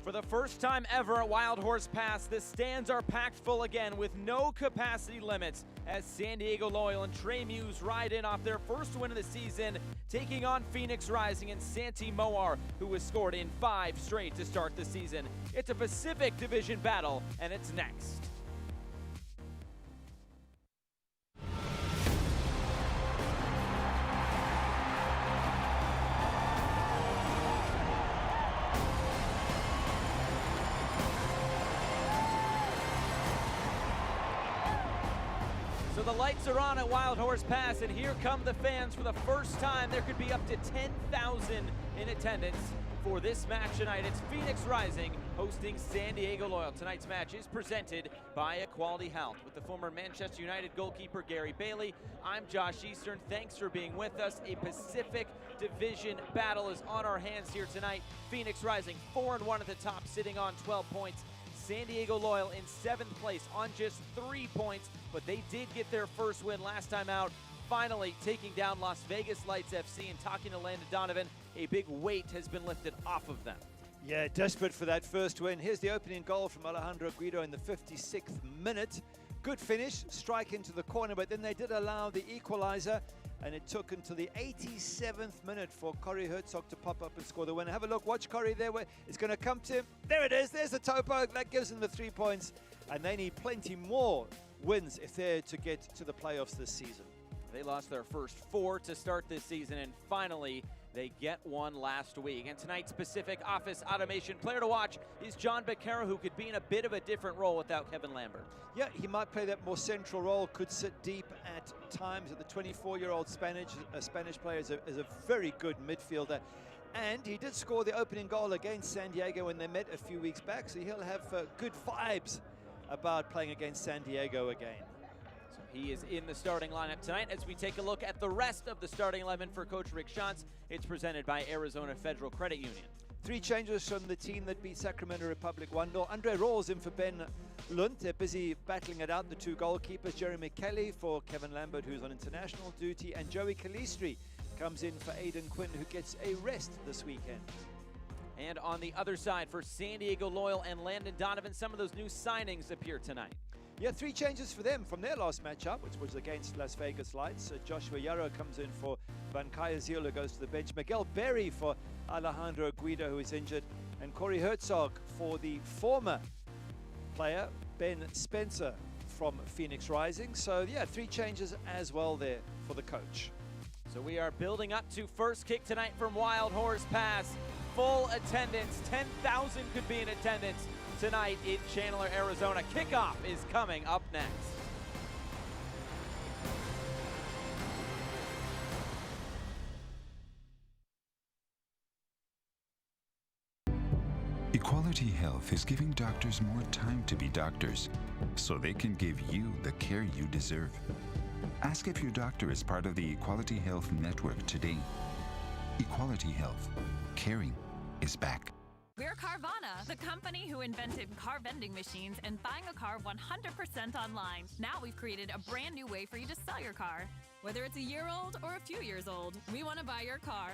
For the first time ever at Wild Horse Pass, the stands are packed full again with no capacity limits as San Diego Loyal and Trey Muse ride in off their first win of the season, taking on Phoenix Rising and Santee Moar, who has scored in 5 straight to start the season. It's a Pacific Division battle, and it's next. So the lights are on at Wild Horse Pass, and here come the fans. For the first time, there could be up to 10,000 in attendance for this match tonight. It's Phoenix Rising hosting San Diego Loyal. Tonight's match is presented by Equality Health. With the former Manchester United goalkeeper Gary Bailey, I'm Josh Eastern. Thanks for being with us. A Pacific Division battle is on our hands here tonight. Phoenix Rising 4-1 at the top, sitting on 12 points. San Diego Loyal in 7th place on just 3 points, but they did get their first win last time out, finally taking down Las Vegas Lights FC. And talking to Landon Donovan, a big weight has been lifted off of them. Yeah, desperate for that first win. Here's the opening goal from Alejandro Guido in the 56th minute. Good finish, strike into the corner, but then they did allow the equalizer, and it took until the 87th minute for Corey Herzog to pop up and score the winner. Have a look, watch Corey there, where it's going to come to him. There it is, there's the topo, that gives them the 3 points, and they need plenty more wins if they're to get to the playoffs this season. They lost their first 4 to start this season, and finally they get one last week. And tonight's Pacific Office Automation player to watch is John Becerra, who could be in a bit of a different role without Kevin Lambert. Yeah, he might play that more central role, could sit deep at times. The 24-year-old Spanish player is a very good midfielder. And he did score the opening goal against San Diego when they met a few weeks back, so he'll have good vibes about playing against San Diego again. So he is in the starting lineup tonight. As we take a look at the rest of the starting 11 for Coach Rick Schantz, it's presented by Arizona Federal Credit Union. 3 changes from the team that beat Sacramento Republic 1-0. Andre Rawls in for Ben Lund. They're busy battling it out, the 2 goalkeepers. Jeremy Kelly for Kevin Lambert, who's on international duty, and Joey Calistri comes in for Aidan Quinn, who gets a rest this weekend. And on the other side for San Diego Loyal and Landon Donovan, some of those new signings appear tonight. Yeah, 3 changes for them from their last matchup, which was against Las Vegas Lights. Joshua Yarrow comes in for Van Kaya who goes to the bench. Miguel Berry for Alejandro Guido, who is injured. And Corey Herzog for the former player, Ben Spencer from Phoenix Rising. So, yeah, 3 changes as well there for the coach. So we are building up to first kick tonight from Wild Horse Pass. Full attendance, 10,000 could be in attendance tonight in Chandler, Arizona. Kickoff is coming up next. Equality Health is giving doctors more time to be doctors, so they can give you the care you deserve. Ask if your doctor is part of the Equality Health Network today. Equality Health. Caring is back. We're Carvana, the company who invented car vending machines and buying a car 100% online. Now we've created a brand new way for you to sell your car. Whether it's a year old or a few years old, we want to buy your car.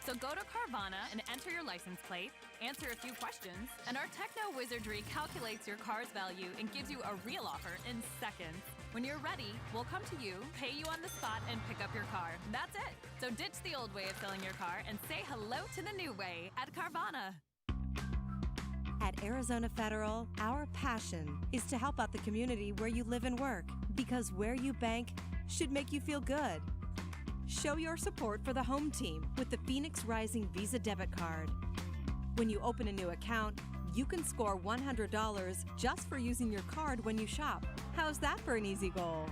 So go to Carvana and enter your license plate, answer a few questions, and our techno wizardry calculates your car's value and gives you a real offer in seconds. When you're ready, we'll come to you, pay you on the spot, and pick up your car. That's it. So ditch the old way of selling your car and say hello to the new way at Carvana. At Arizona Federal, our passion is to help out the community where you live and work, because where you bank should make you feel good. Show your support for the home team with the Phoenix Rising Visa debit card. When you open a new account, you can score $100 just for using your card when you shop. How's that for an easy goal?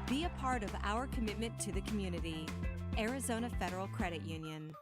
Be a part of our commitment to the community. Arizona Federal Credit Union.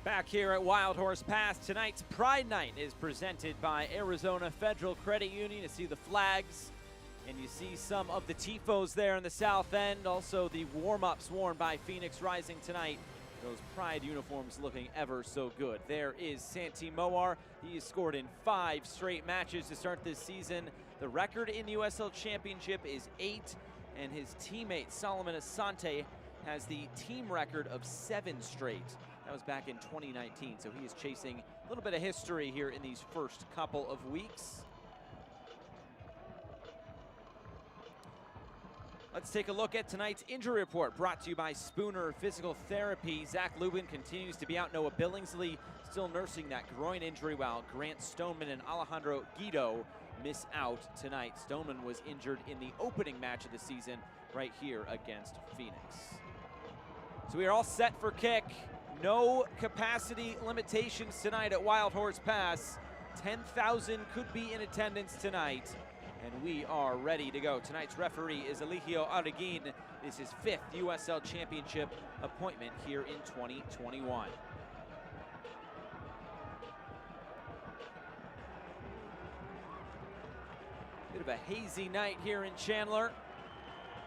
Back here at Wild Horse Pass, tonight's Pride Night is presented by Arizona Federal Credit Union. You see the flags, and you see some of the Tifos there in the south end. Also the warm-ups worn by Phoenix Rising tonight. Those Pride uniforms looking ever so good. There is Santi Moar. He has scored in 5 straight matches to start this season. The record in the USL Championship is 8, and his teammate Solomon Asante has the team record of 7 straight. That was back in 2019, so he is chasing a little bit of history here in these first couple of weeks. Let's take a look at tonight's injury report, brought to you by Spooner Physical Therapy. Zach Lubin continues to be out. Noah Billingsley still nursing that groin injury, while Grant Stoneman and Alejandro Guido miss out tonight. Stoneman was injured in the opening match of the season right here against Phoenix. So we are all set for kick. No capacity limitations tonight at Wild Horse Pass. 10,000 could be in attendance tonight, and we are ready to go. Tonight's referee is Eligio Arguin. This is his 5th USL Championship appointment here in 2021. Bit of a hazy night here in Chandler.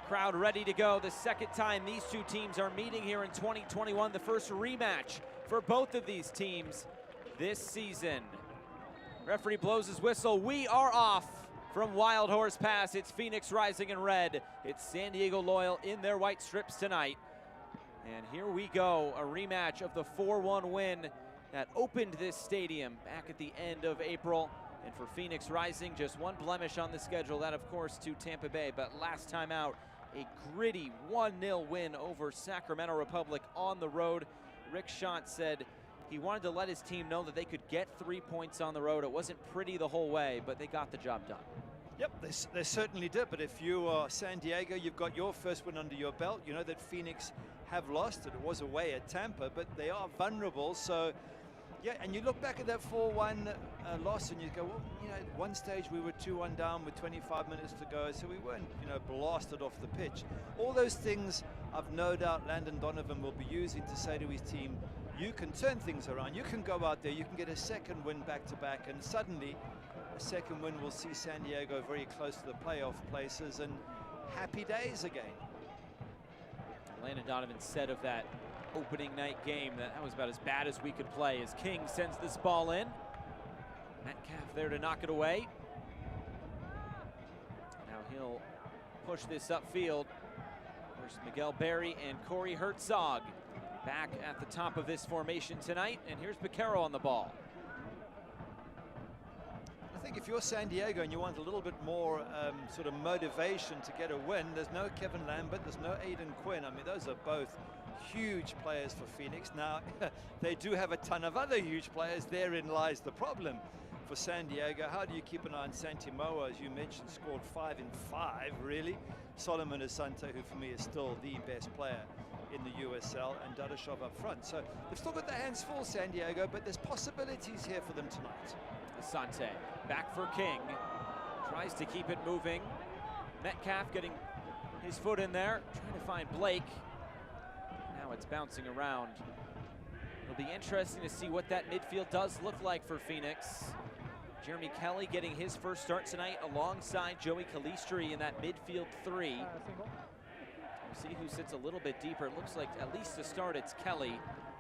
Crowd ready to go. The second time these two teams are meeting here in 2021. The first rematch for both of these teams this season. Referee blows his whistle. We are off from Wild Horse Pass. It's Phoenix Rising in red. It's San Diego Loyal in their white strips tonight. And here we go, a rematch of the 4-1 win that opened this stadium back at the end of April. And for Phoenix Rising, just one blemish on the schedule, that of course to Tampa Bay. But last time out, a gritty 1-0 win over Sacramento Republic on the road. Rick Schott said he wanted to let his team know that they could get 3 points on the road. It wasn't pretty the whole way, but they got the job done. Yep, they certainly did. But if you are San Diego, you've got your first win under your belt. You know that Phoenix have lost. It was away at Tampa, but they are vulnerable. So, yeah, and you look back at that 4-1 loss and you go, well, you know, at one stage we were 2-1 down with 25 minutes to go, so we weren't, you know, blasted off the pitch. All those things I've no doubt Landon Donovan will be using to say to his team, you can turn things around. You can go out there, you can get a second win back-to-back, and suddenly a second win will see San Diego very close to the playoff places and happy days again. Landon Donovan said of that opening night game that was about as bad as we could play, as King sends this ball in. Metcalf there to knock it away. Now he'll push this upfield. There's Miguel Berry and Corey Herzog back at the top of this formation tonight, and here's Beccaro on the ball. I think if you're San Diego and you want a little bit more sort of motivation to get a win, there's no Kevin Lambert, there's no Aiden Quinn. I mean, those are both huge players for Phoenix. Now, they do have a ton of other huge players. Therein lies the problem for San Diego. How do you keep an eye on Santi Moa, as you mentioned, scored 5 in 5, really? Solomon Asante, who for me is still the best player in the USL, and Dadashov up front. So they've still got their hands full, San Diego, but there's possibilities here for them tonight. Asante back for King, tries to keep it moving. Metcalf getting his foot in there, trying to find Blake. Now it's bouncing around. It'll be interesting to see what that midfield does look like for Phoenix. Jeremy Kelly getting his first start tonight alongside Joey Calistri in that midfield 3. We'll see who sits a little bit deeper. It looks like, at least to start, it's Kelly,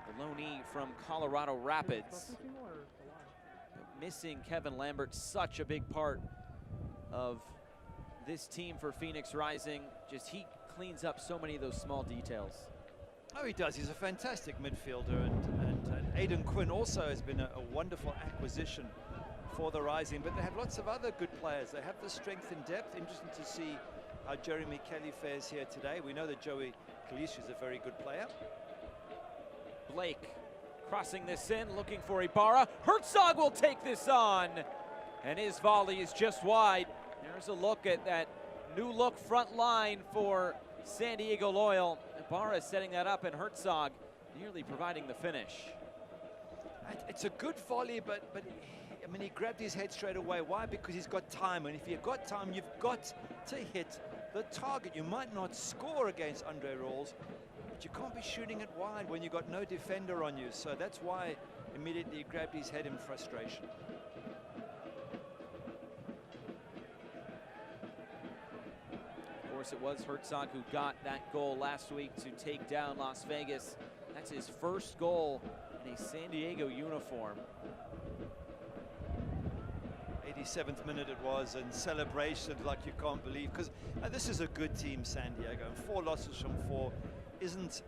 the loanee from Colorado Rapids. Missing Kevin Lambert, such a big part of this team for Phoenix Rising. Just he cleans up so many of those small details. Oh, he does. He's a fantastic midfielder, and Aiden Quinn also has been a wonderful acquisition for the Rising, but they have lots of other good players. They have the strength and depth. Interesting to see how Jeremy Kelly fares here today. We know that Joey Calistri is a very good player. Blake crossing this in, looking for Ibarra. Herzog will take this on, and his volley is just wide. There's a look at that new look front line for San Diego Loyal. Ibarra setting that up, and Herzog nearly providing the finish. It's a good volley, but I mean, he grabbed his head straight away. Why? Because he's got time, and if you've got time, you've got to hit the target. You might not score against Andre Rawls, But you can't be shooting it wide when you've got no defender on you. So that's why immediately he grabbed his head in frustration. Of course, it was Herzog who got that goal last week to take down Las Vegas. That's his first goal in a San Diego uniform. 87th minute it was, and celebration like you can't believe, because this is a good team, San Diego, and 4 losses from 4 isn't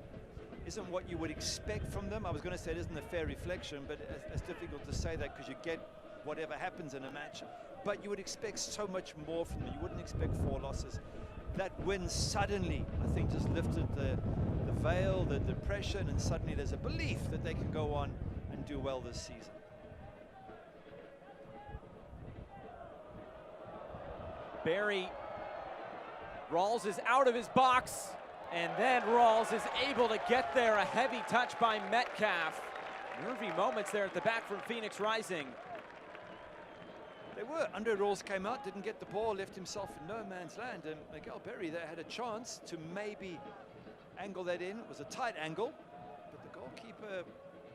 what you would expect from them. I was going to say it isn't a fair reflection, but it's difficult to say that because you get whatever happens in a match, but you would expect so much more from them. You wouldn't expect 4 losses. That win suddenly, I think, just lifted the veil, the depression, and suddenly there's a belief that they can go on and do well this season. Barry, Rawls is out of his box, and then Rawls is able to get there. A heavy touch by Metcalf. Nervy moments there at the back from Phoenix Rising. They were. Andre Rawls came out, didn't get the ball, left himself in no man's land, and Miguel Berry there had a chance to maybe angle that in. It was a tight angle, but the goalkeeper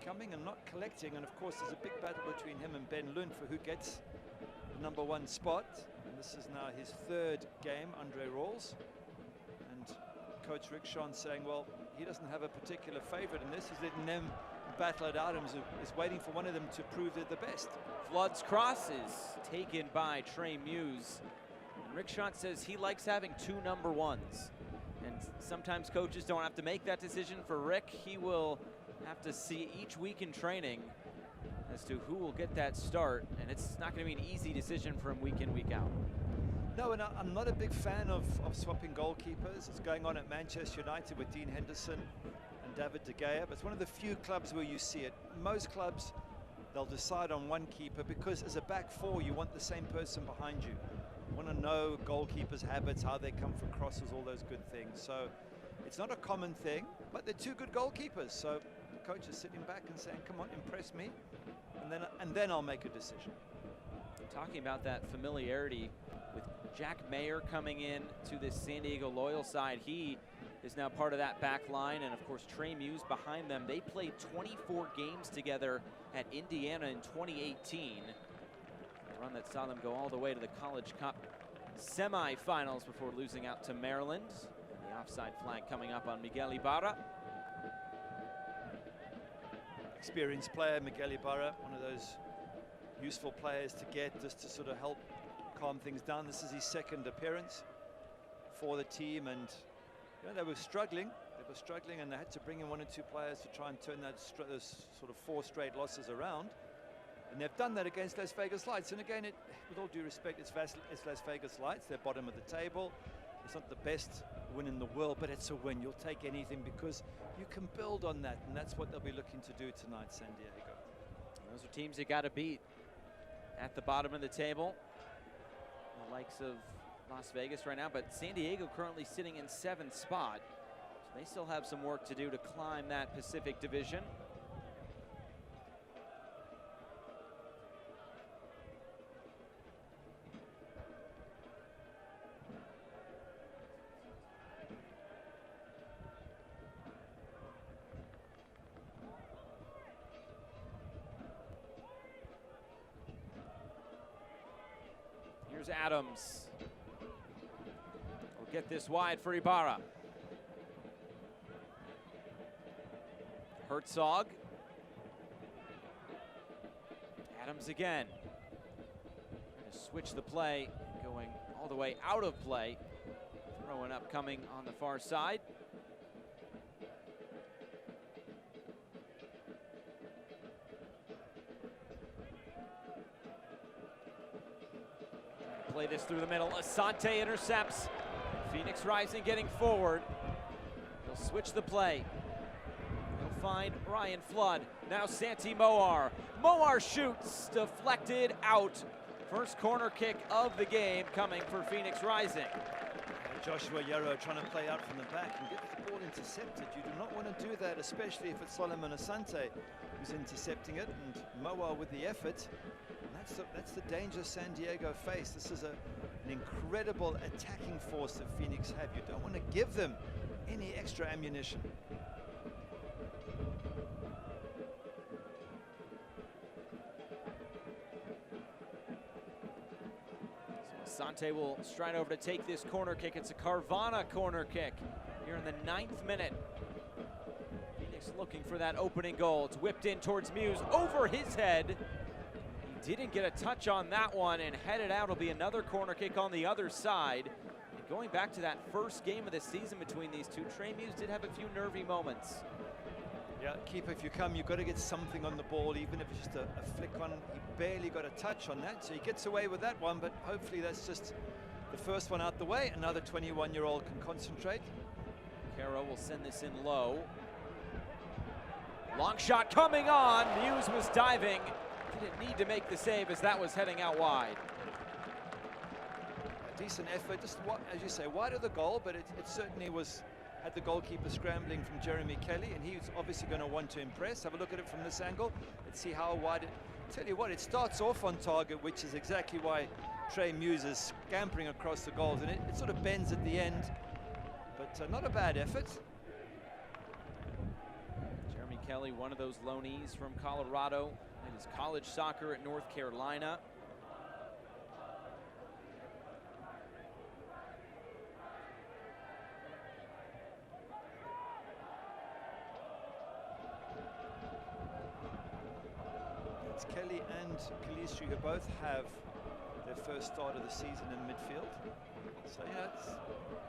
coming and not collecting, and of course there's a big battle between him and Ben Lund for who gets the #1 spot. And this is now his 3rd game, Andre Rawls. And Coach Rick Schon saying, well, he doesn't have a particular favorite in this. He's letting them battle it out and is waiting for one of them to prove they're the best. Flood's cross is taken by Trey Muse. And Rick Schon says he likes having 2 #1s. And sometimes coaches don't have to make that decision. For Rick, he will have to see each week in training as to who will get that start, and it's not going to be an easy decision for him week in, week out. No, and I'm not a big fan of swapping goalkeepers. It's going on at Manchester United with Dean Henderson and David De Gea, but it's one of the few clubs where you see it. Most clubs, they'll decide on one keeper because as a back 4, you want the same person behind you. You want to know goalkeepers' habits, how they come for crosses, all those good things. So it's not a common thing, but they're 2 good goalkeepers. So the coach is sitting back and saying, come on, impress me. And then I'll make a decision. Talking about that familiarity with Jack Mayer coming in to this San Diego Loyal side, he is now part of that back line, and of course Trey Muse behind them. They played 24 games together at Indiana in 2018. A run that saw them go all the way to the College Cup semifinals before losing out to Maryland. The offside flag coming up on Miguel Ibarra. Experienced player, Miguel Ibarra, one of those useful players to get just to sort of help calm things down. This is his 2nd appearance for the team, and you know, they were struggling, and they had to bring in 1 or 2 players to try and turn those sort of 4 straight losses around, and they've done that against Las Vegas Lights. And again, with all due respect, it's Las Vegas Lights. They're bottom of the table. It's not the best win in the world, but it's a win. You'll take anything because you can build on that, and that's what they'll be looking to do tonight, San Diego. Those are teams you got to beat at the bottom of the table. The likes of Las Vegas right now, but San Diego currently sitting in 7th spot. So they still have some work to do to climb that Pacific Division. Here's Adams. Will get this wide for Ibarra. Herzog. Adams again. Trying to switch the play, going all the way out of play. Throwing up coming on the far side. Play this through the middle. Asante intercepts. Phoenix Rising getting forward. He'll switch the play. He'll find Ryan Flood. Now Santi Moar. Moar shoots. Deflected out. First corner kick of the game coming for Phoenix Rising. Joshua Yarrow trying to play out from the back and get the ball intercepted. You do not want to do that, especially if it's Solomon Asante who's intercepting it, and Moa with the effort. And that's the danger San Diego face. This is an incredible attacking force that Phoenix have. You don't want to give them any extra ammunition. Sante will stride over to take this corner kick. It's a Carvana corner kick here in the 9th minute. Phoenix looking for that opening goal. It's whipped in towards Muse, over his head. He didn't get a touch on that one, and headed out will be another corner kick on the other side. And going back to that first game of the season between these two, Trey Muse did have a few nervy moments. Yeah, keeper, if you come, you've got to get something on the ball, even if it's just a flick on. He barely got a touch on that, so he gets away with that one, but hopefully that's just the first one out the way. Another 21-year-old can concentrate. Caro will send this in low. Long shot coming on. Muse was diving. Didn't need to make the save as that was heading out wide. A decent effort, just as you say, wide of the goal, but it certainly was. Had the goalkeeper scrambling from Jeremy Kelly, and he's obviously going to want to impress. Have a look at it from this angle. Let's see how wide it. Tell you what, it starts off on target, which is exactly why Trey Muse is scampering across the goals, and it sort of bends at the end, but not a bad effort. Jeremy Kelly, one of those loanees from Colorado, played his college soccer at North Carolina. Kelly and Calistri, who both have their first start of the season in midfield. So yeah,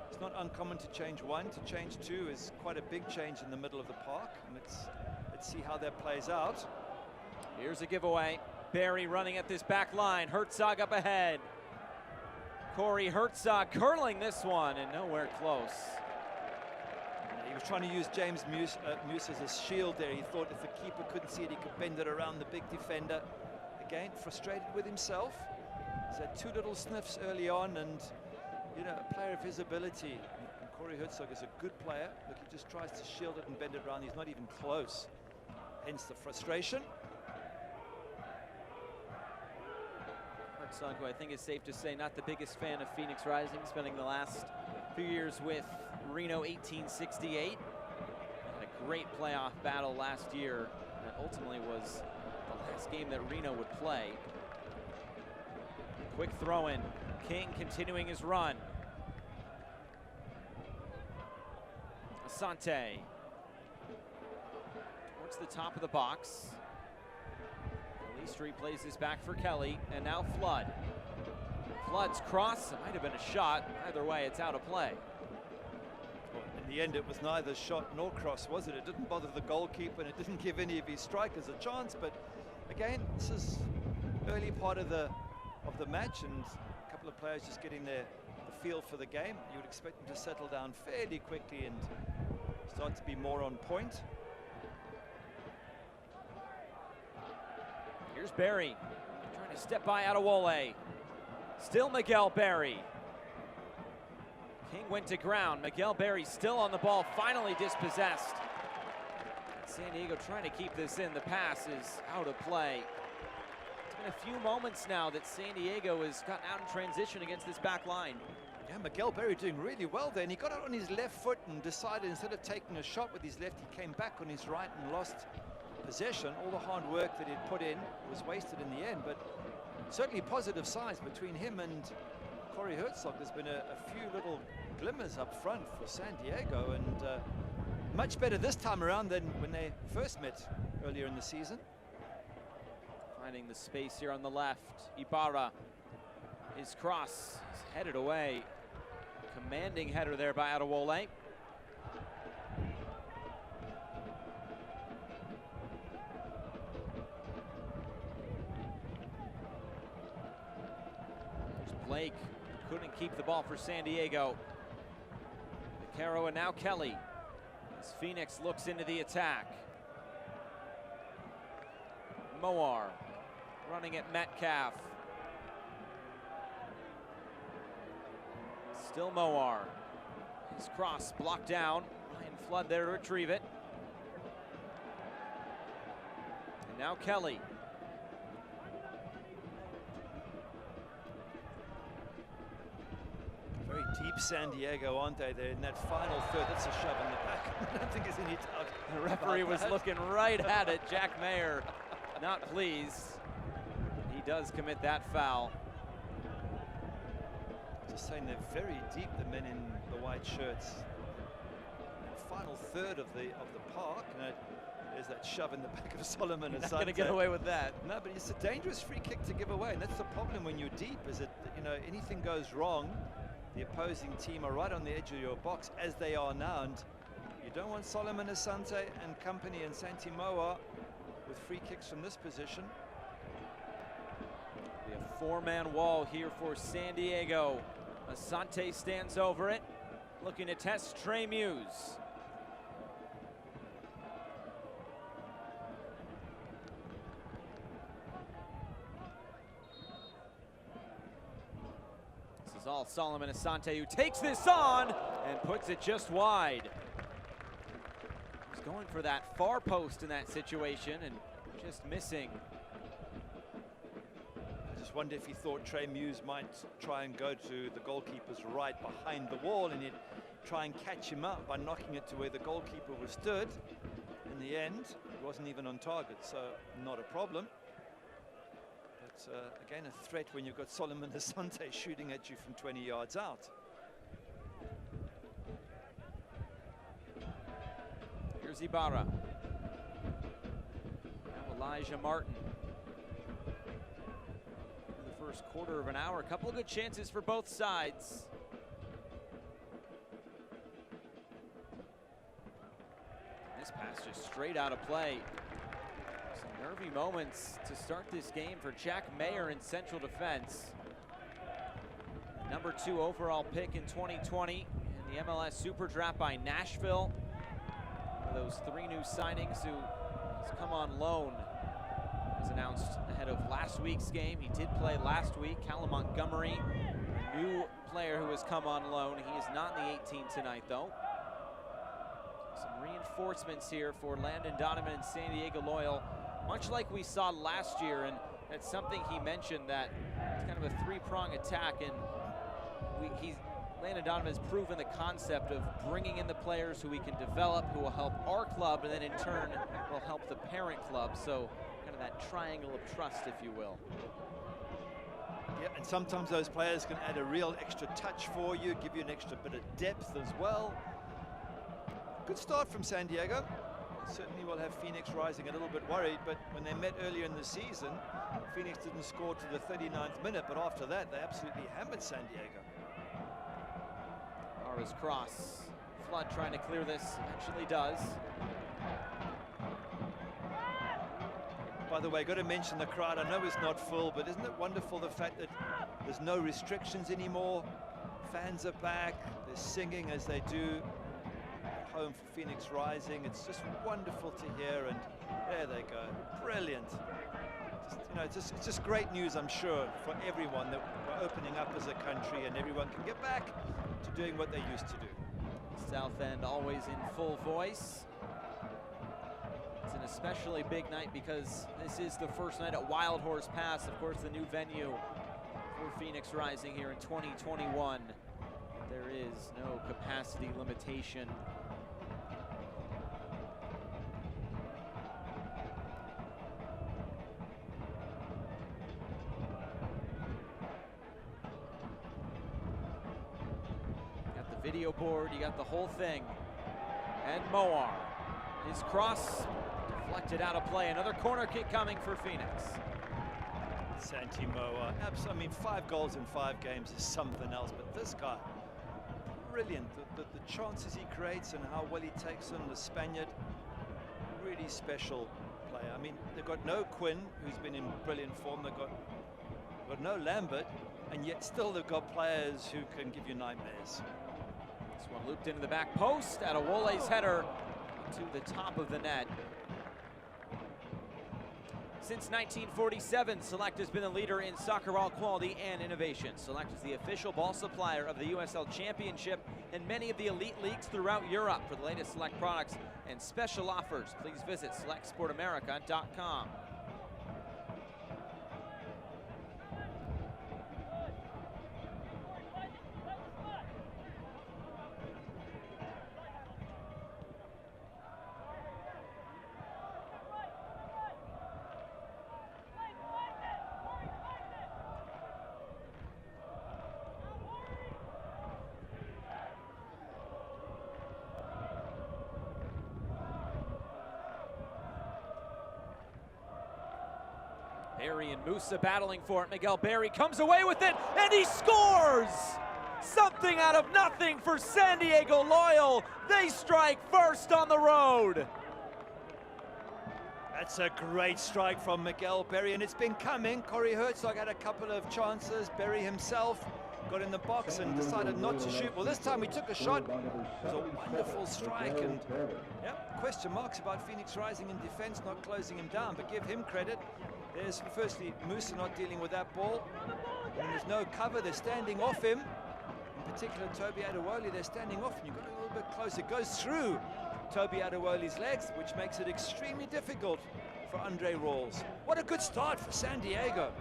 it's not uncommon to change one. To change two is quite a big change in the middle of the park. And let's see how that plays out. Here's a giveaway. Barry running at this back line. Herzog up ahead. Corey Herzog curling this one and nowhere close. He was trying to use James Muse as a shield there. He thought if the keeper couldn't see it, he could bend it around the big defender. Again, frustrated with himself. He's had two little sniffs early on, and you know, a player of his ability. And Corey Herzog is a good player. Look, he just tries to shield it and bend it around. He's not even close. Hence the frustration. Herzog, who I think is safe to say not the biggest fan of Phoenix Rising, spending the last few years with Reno 1868. Had a great playoff battle last year that ultimately was the last game that Reno would play. Quick throw in. King continuing his run. Asante towards the top of the box. Calistri plays this back for Kelly, and now Flood. Flood's cross, it might have been a shot. Either way, it's out of play. Well, in the end, it was neither shot nor cross, was it? It didn't bother the goalkeeper, and it didn't give any of his strikers a chance. But again, this is early part of the match, and a couple of players just getting the feel for the game. You would expect them to settle down fairly quickly and start to be more on point. Here's Barry trying to step by Adewole. Still Miguel Barry. King went to ground. Miguel Barry still on the ball, finally dispossessed. San Diego trying to keep this in. The pass is out of play. It's been a few moments now that San Diego has gotten out in transition against this back line. Yeah, Miguel Barry doing really well there, and he got out on his left foot and decided instead of taking a shot with his left, he came back on his right and lost possession. All the hard work that he'd put in was wasted in the end, but certainly positive signs between him and Corey Herzog. There's been a few little glimmers up front for San Diego, and much better this time around than when they first met earlier in the season. Finding the space here on the left. Ibarra, his cross is headed away. Commanding header there by Adewole. Blake couldn't keep the ball for San Diego. Caro and now Kelly as Phoenix looks into the attack. Moar running at Metcalf. Still Moar. His cross blocked down. Ryan Flood there to retrieve it. And now Kelly. Very deep San Diego, aren't they? They're in that final third. That's a shove in the back. I don't think there's any doubt. The referee was looking right at it. Jack Mayer not pleased. He does commit that foul. Just saying they're very deep, the men in the white shirts. Final third of the park. There's that shove in the back of Solomon. Not going to get away with that. No, but it's a dangerous free kick to give away, and that's the problem when you're deep. Is that anything goes wrong, the opposing team are right on the edge of your box as they are now, and you don't want Solomon Asante and company and Santi Moa with free kicks from this position. Be a four-man wall here for San Diego. Asante stands over it, looking to test Trey Muse. This is all Solomon Asante, who takes this on and puts it just wide. He's going for that far post in that situation and just missing. I just wonder if he thought Trey Muse might try and go to the goalkeeper's right behind the wall, and he'd try and catch him up by knocking it to where the goalkeeper was stood. In the end, he wasn't even on target, so not a problem. But again, a threat when you've got Solomon Asante shooting at you from 20 yards out. Here's Ibarra. Now Elijah Martin. In the first quarter of an hour, a couple of good chances for both sides. This pass just straight out of play. Some nervy moments to start this game for Jack Mayer in central defense. Number 2 overall pick in 2020 in the MLS Super Draft by Nashville. One of those 3 new signings who has come on loan. Was announced ahead of last week's game. He did play last week. Callum Montgomery, a new player who has come on loan. He is not in the 18 tonight, though. Some reinforcements here for Landon Donovan and San Diego Loyal, much like we saw last year, and that's something he mentioned, that it's kind of a 3-prong attack, and Landon Donovan has proven the concept of bringing in the players who we can develop, who will help our club, and then in turn will help the parent club. So kind of that triangle of trust, if you will. Yeah, and sometimes those players can add a real extra touch for you, give you an extra bit of depth as well. Good start from San Diego. Certainly will have Phoenix Rising a little bit worried, but when they met earlier in the season, Phoenix didn't score to the 39th minute, but after that they absolutely hammered San Diego. Ara's cross. Flood trying to clear this, eventually does. By the way, got to mention the crowd. I know it's not full, but isn't it wonderful the fact that there's no restrictions anymore? Fans are back, they're singing as they do at home for Phoenix Rising. It's just wonderful to hear, and there they go. Brilliant. It's just great news, I'm sure, for everyone that we're opening up as a country and everyone can get back to doing what they used to do. South End always in full voice. It's an especially big night because this is the first night at Wild Horse Pass, of course, the new venue for Phoenix Rising here in 2021. There is no capacity limitation. Video board, you got the whole thing. And Moar, his cross deflected out of play. Another corner kick coming for Phoenix. Santi Moa, I mean, 5 goals in 5 games is something else, but this guy, brilliant. The chances he creates and how well he takes them, the Spaniard, really special player. I mean, they've got no Quinn, who's been in brilliant form. They've got no Lambert, and yet still they've got players who can give you nightmares. This one looped into the back post at Awole's header to the top of the net. Since 1947, Select has been the leader in soccer ball quality and innovation. Select is the official ball supplier of the USL Championship and many of the elite leagues throughout Europe. For the latest Select products and special offers, please visit selectsportamerica.com. Barry and Musa battling for it. Miguel Barry comes away with it, and he scores! Something out of nothing for San Diego Loyal. They strike first on the road. That's a great strike from Miguel Barry, and it's been coming. Corey Herzog had a couple of chances. Barry himself got in the box and decided not to shoot. Well, this time he took a shot. It was a wonderful strike, and question marks about Phoenix Rising in defense, not closing him down, but give him credit. There's firstly Musa not dealing with that ball, and there's no cover. They're standing off him. In particular, Toby Adewole, they're standing off, and you've got a little bit closer. It goes through Toby Adewole's legs, which makes it extremely difficult for Andre Rawls. What a good start for San Diego.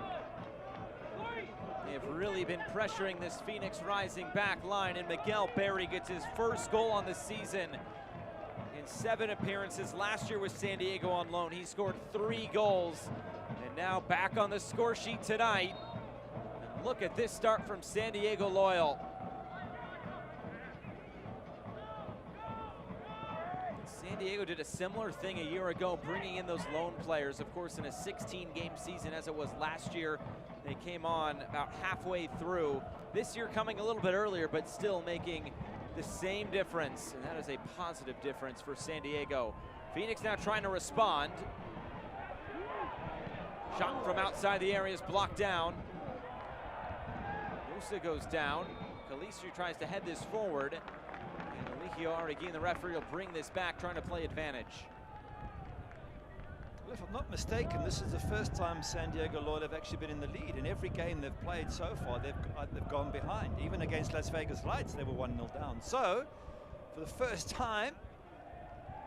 They've really been pressuring this Phoenix Rising back line, and Miguel Barry gets his first goal on the season in 7 appearances. Last year with San Diego on loan, he scored 3 goals, and now back on the score sheet tonight. And look at this start from San Diego Loyal. San Diego did a similar thing a year ago, bringing in those loan players. Of course, in a 16-game season as it was last year, they came on about halfway through. This year coming a little bit earlier, but still making the same difference, and that is a positive difference for San Diego. Phoenix now trying to respond. Shot from outside the area is blocked down. Musa goes down. Kalisu tries to head this forward. And Eligio Arreguin, the referee, will bring this back, trying to play advantage. Well, if I'm not mistaken, this is the first time San Diego Loyal have actually been in the lead. In every game they've played so far, they've gone behind. Even against Las Vegas Lights, they were 1-0 down. So, for the first time,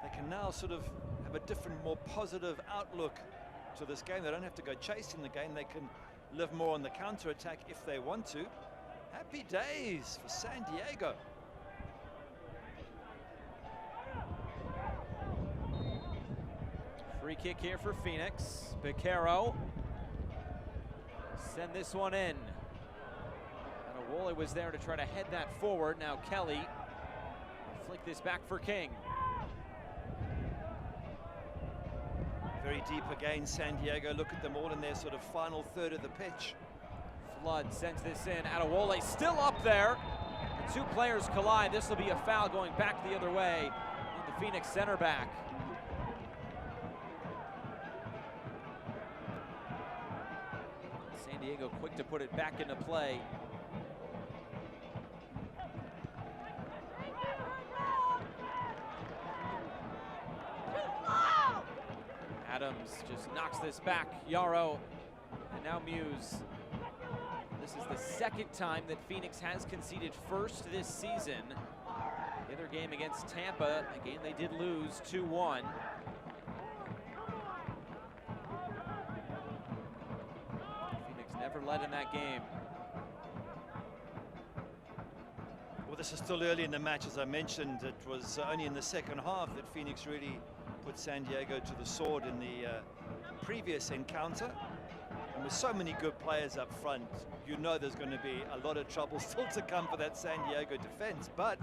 they can now sort of have a different, more positive outlook to this game. They don't have to go chasing the game. They can live more on the counter-attack if they want to. Happy days for San Diego. Free kick here for Phoenix. Becerro send this one in. Adewole was there to try to head that forward. Now Kelly flick this back for King. Very deep again, San Diego. Look at them all in their sort of final third of the pitch. Flood sends this in. Adewole still up there. The 2 players collide. This will be a foul going back the other way on the Phoenix center back. San Diego quick to put it back into play. Adams just knocks this back. Yarrow, and now Muse. This is the 2nd time that Phoenix has conceded first this season. The other game against Tampa, a game they did lose 2-1. Phoenix never led in that game. Well, this is still early in the match. As I mentioned, it was only in the second half that Phoenix really put San Diego to the sword in the previous encounter. And with so many good players up front, you know there's going to be a lot of trouble still to come for that San Diego defense. But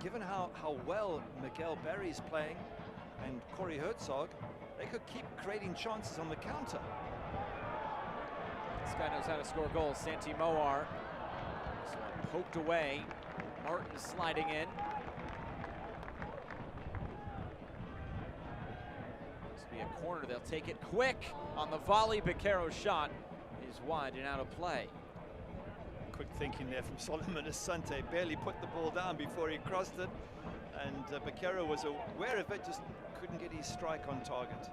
given how well Miguel Barry's playing and Corey Herzog, they could keep creating chances on the counter. This guy knows how to score goals. Santi Moar poked away. Martin sliding in. This will be a corner. They'll take it quick on the volley. Becerro's shot is wide and out of play. Quick thinking there from Solomon Asante. Barely put the ball down before he crossed it. And Becerro was aware of it, just couldn't get his strike on target.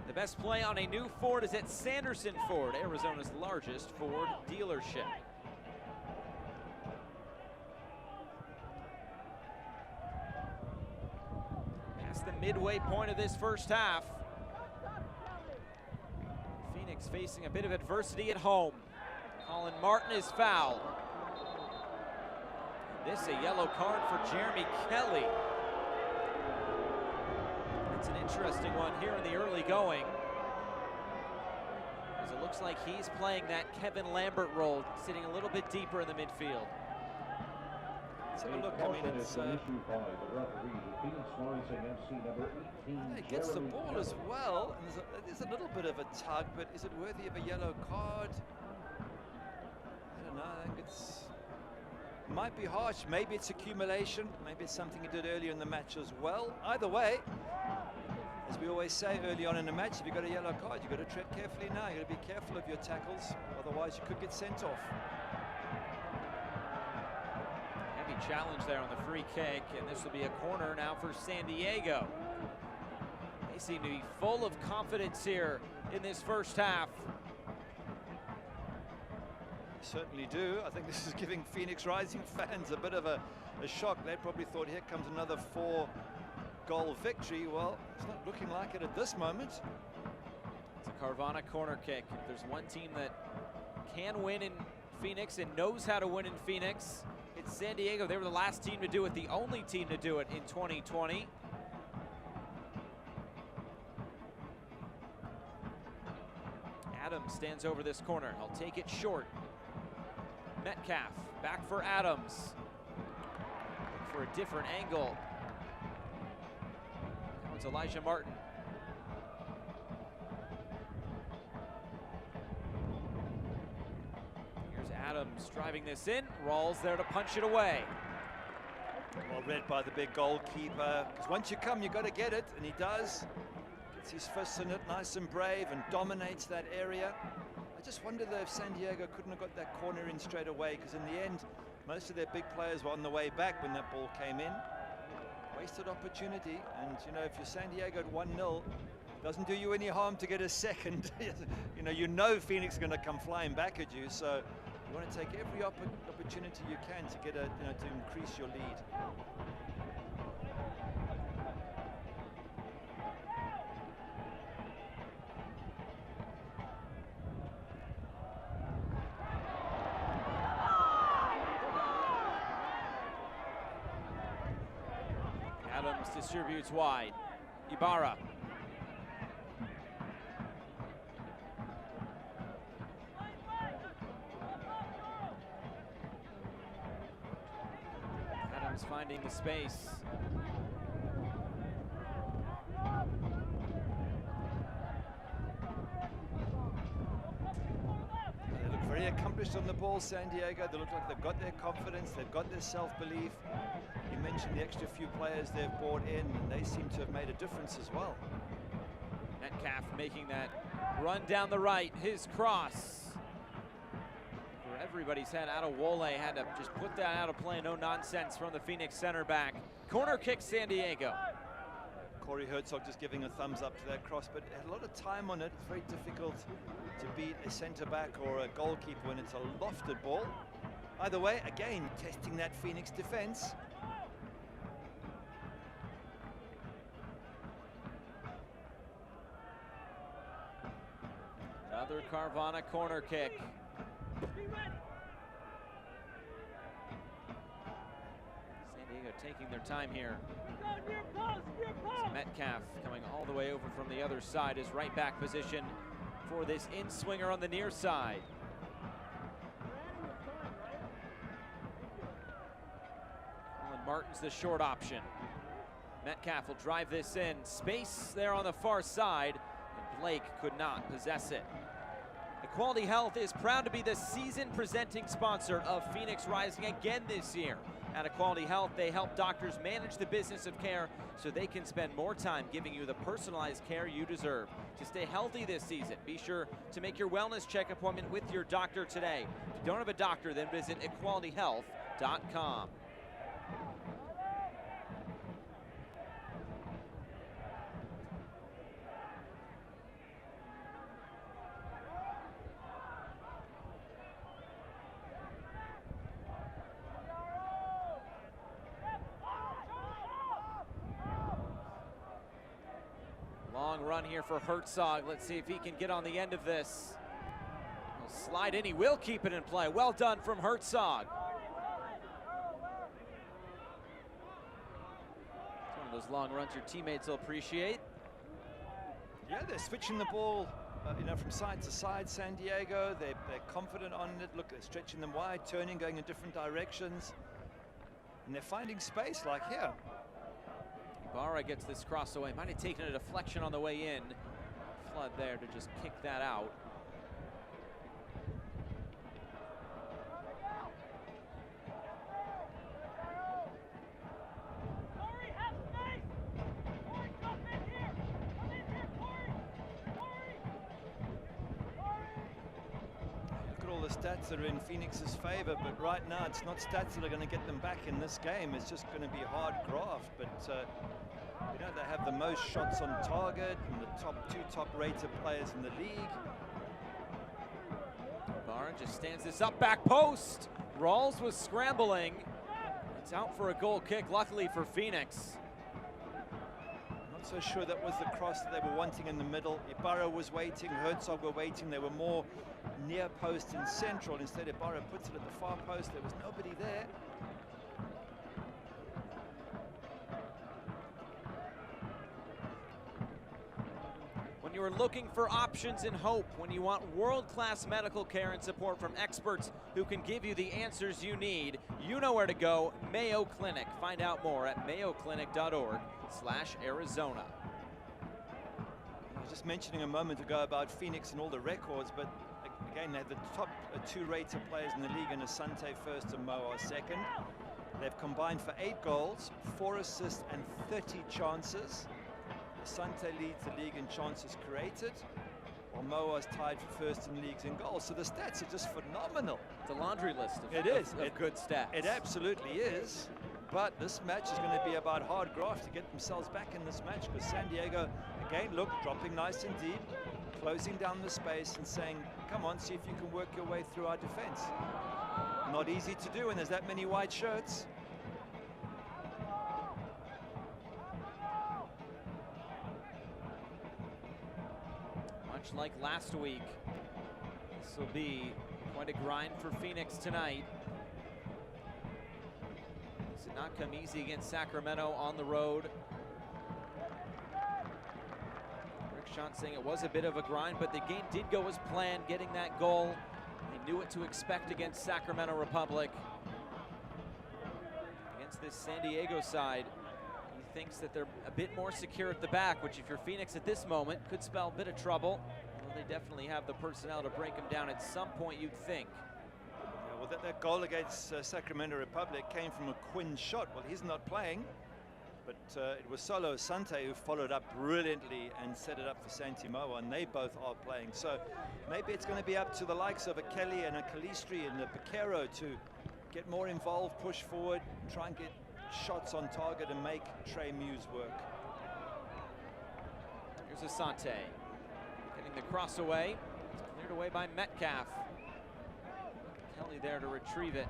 The best play on a new Ford is at Sanderson Ford, Arizona's largest Ford dealership. Past the midway point of this first half. Phoenix facing a bit of adversity at home. Colin Martin is fouled. This a yellow card for Jeremy Kelly. That's an interesting one here in the early going, as it looks like he's playing that Kevin Lambert role, sitting a little bit deeper in the midfield. Let's have a look. I mean, it's he gets the ball as well, and there's a little bit of a tug, but is it worthy of a yellow card? I don't know. I think might be harsh. Maybe it's accumulation. Maybe it's something he did earlier in the match as well. Either way, as we always say early on in a match, if you've got a yellow card, you've got to tread carefully now. You've got to be careful of your tackles, otherwise you could get sent off. Heavy challenge there on the free kick, and this will be a corner now for San Diego. They seem to be full of confidence here in this first half. Certainly do. I think this is giving Phoenix Rising fans a bit of a shock. They probably thought, here comes another 4-goal victory. Well, it's not looking like it at this moment. It's a Carvana corner kick. If there's one team that can win in Phoenix and knows how to win in Phoenix, it's San Diego. They were the last team to do it, the only team to do it in 2020. Adams stands over this corner. He'll take it short. Metcalf back for Adams. Look for a different angle. Now it's Elijah Martin. Here's Adams driving this in. Rawls there to punch it away. Well read by the big goalkeeper, because once you come, you got to get it, and he does. Gets his fists in it, nice and brave, and dominates that area. I just wonder though if San Diego couldn't have got that corner in straight away, because in the end, most of their big players were on the way back when that ball came in. Wasted opportunity, and you know, if you're San Diego at 1-0, doesn't do you any harm to get a second. you know Phoenix is going to come flying back at you, so you want to take every opportunity you can to get to increase your lead. Adams distributes wide. Ibarra. Adams finding the space. They look very accomplished on the ball, San Diego. They look like they've got their confidence, they've got their self-belief. You mentioned the extra few players they've brought in, and they seem to have made a difference as well. Metcalf making that run down the right, his cross. For everybody's head, Adewole had to just put that out of play, no nonsense from the Phoenix center back. Corner kick, San Diego. Corey Herzog just giving a thumbs up to that cross, but had a lot of time on it. It's very difficult to beat a center back or a goalkeeper when it's a lofted ball. Either way, again, testing that Phoenix defense. Another Carvana corner kick. San Diego taking their time here. Metcalf coming all the way over from the other side, is right back position for this in-swinger on the near side. Colin Martin's the short option. Metcalf will drive this in. Space there on the far side, and Blake could not possess it. Equality Health is proud to be the season presenting sponsor of Phoenix Rising again this year. At Equality Health, they help doctors manage the business of care so they can spend more time giving you the personalized care you deserve. To stay healthy this season, be sure to make your wellness check appointment with your doctor today. If you don't have a doctor, then visit equalityhealth.com. Long run here for Herzog. Let's see if he can get on the end of this. He'll slide in. He will keep it in play. Well done from Herzog. It's one of those long runs your teammates will appreciate. Yeah, they're switching the ball, from side to side. San Diego, they're confident on it. Look, they're stretching them wide, turning, going in different directions. And they're finding space like here. Ibarra gets this cross away. Might have taken a deflection on the way in. Flood there to just kick that out. The stats are in Phoenix's favor, but right now it's not stats that are going to get them back in this game. It's just going to be hard graft. But you know, they have the most shots on target and the two top-rated players in the league. Ibarra just stands this up, back post. Rawls was scrambling. It's out for a goal kick, luckily for Phoenix. Not so sure that was the cross that they were wanting in the middle. Ibarra was waiting, Herzog were waiting. They were more near post and central. Instead, Ibarra puts it at the far post. There was nobody there. When you are looking for options and hope, when you want world-class medical care and support from experts who can give you the answers you need, you know where to go, Mayo Clinic. Find out more at mayoclinic.org/Arizona. I was just mentioning a moment ago about Phoenix and all the records, but again, they have the top two rated players in the league, and Asante first and Moa second. They've combined for 8 goals, 4 assists, and 30 chances. Asante leads the league in chances created, while Moa is tied for first in leagues in goals. So the stats are just phenomenal. It's a laundry list of, it is. Of good stats. It absolutely is. But this match is going to be about hard graft to get themselves back in this match, because San Diego, again, look, dropping nice and deep, closing down the space and saying, come on, see if you can work your way through our defense. Not easy to do when there's that many white shirts. Much like last week, this will be quite a grind for Phoenix tonight. This did not come easy against Sacramento on the road. Rick Sean saying it was a bit of a grind, but the game did go as planned, getting that goal. They knew what to expect against Sacramento Republic. Against this San Diego side, he thinks that they're a bit more secure at the back, which if you're Phoenix at this moment, could spell a bit of trouble. Well, they definitely have the personnel to break them down at some point, you'd think. Yeah, well, that goal against Sacramento Republic came from a Quinn shot. Well, he's not playing, but it was Solo Asante who followed up brilliantly and set it up for Santi Moa, and they both are playing. So maybe it's going to be up to the likes of a Kelly and a Calistri and a Piquero to get more involved, push forward, try and get shots on target and make Trey Muse work. Here's Asante getting the cross away. It's cleared away by Metcalf. Kelly there to retrieve it.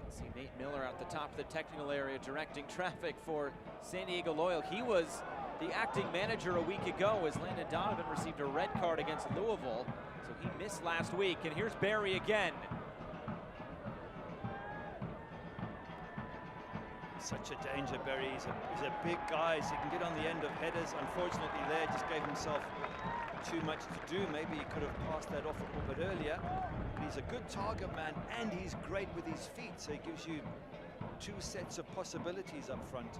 See Nate Miller at the top of the technical area directing traffic for San Diego Loyal. He was the acting manager a week ago as Landon Donovan received a red card against Louisville. So he missed last week, and here's Barry again. Such a danger, Barry. He's a big guy, so he can get on the end of headers. Unfortunately there, just gave himself too much to do. Maybe he could have passed that off a little bit earlier. But he's a good target man, and he's great with his feet, so he gives you 2 sets of possibilities up front.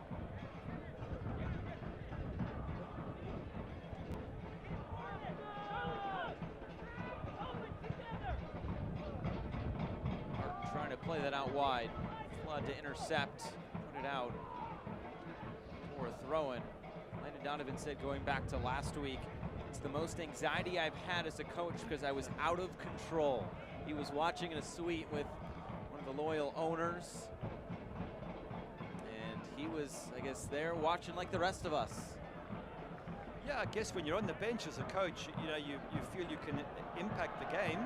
Martin trying to play that out wide. Flood to intercept, put it out for a throw-in. Landon Donovan said going back to last week, it's the most anxiety I've had as a coach because I was out of control. He was watching in a suite with one of the Loyal owners, and he was, I guess, there watching like the rest of us. Yeah, I guess when you're on the bench as a coach, you know, you feel you can impact the game.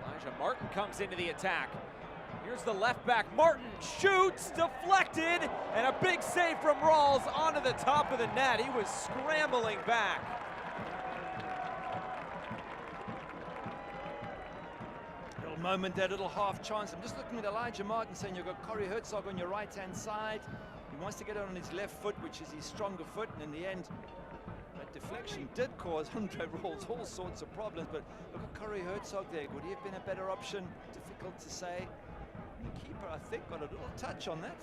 Elijah Martin comes into the attack. Here's the left back, Martin shoots, deflected, and a big save from Rawls onto the top of the net. He was scrambling back. Little moment there, little half chance. I'm just looking at Elijah Martin saying you've got Corey Herzog on your right-hand side. He wants to get it on his left foot, which is his stronger foot, and in the end, that that deflection did cause Andre Rolls all sorts of problems, but look at Corey Herzog there. Would he have been a better option? Difficult to say. And the keeper, I think, got a little touch on that.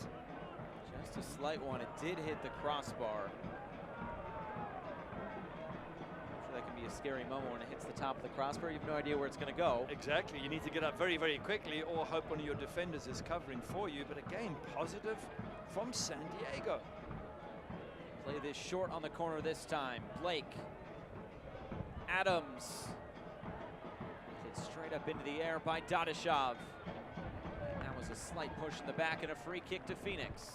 Just a slight one. It did hit the crossbar. That can be a scary moment when it hits the top of the crossbar. You have no idea where it's going to go. Exactly. You need to get up very, very quickly or hope one of your defenders is covering for you. But again, positive from San Diego. Play this short on the corner this time. Blake. Adams. Hit straight up into the air by Dadashov. And that was a slight push in the back and a free kick to Phoenix.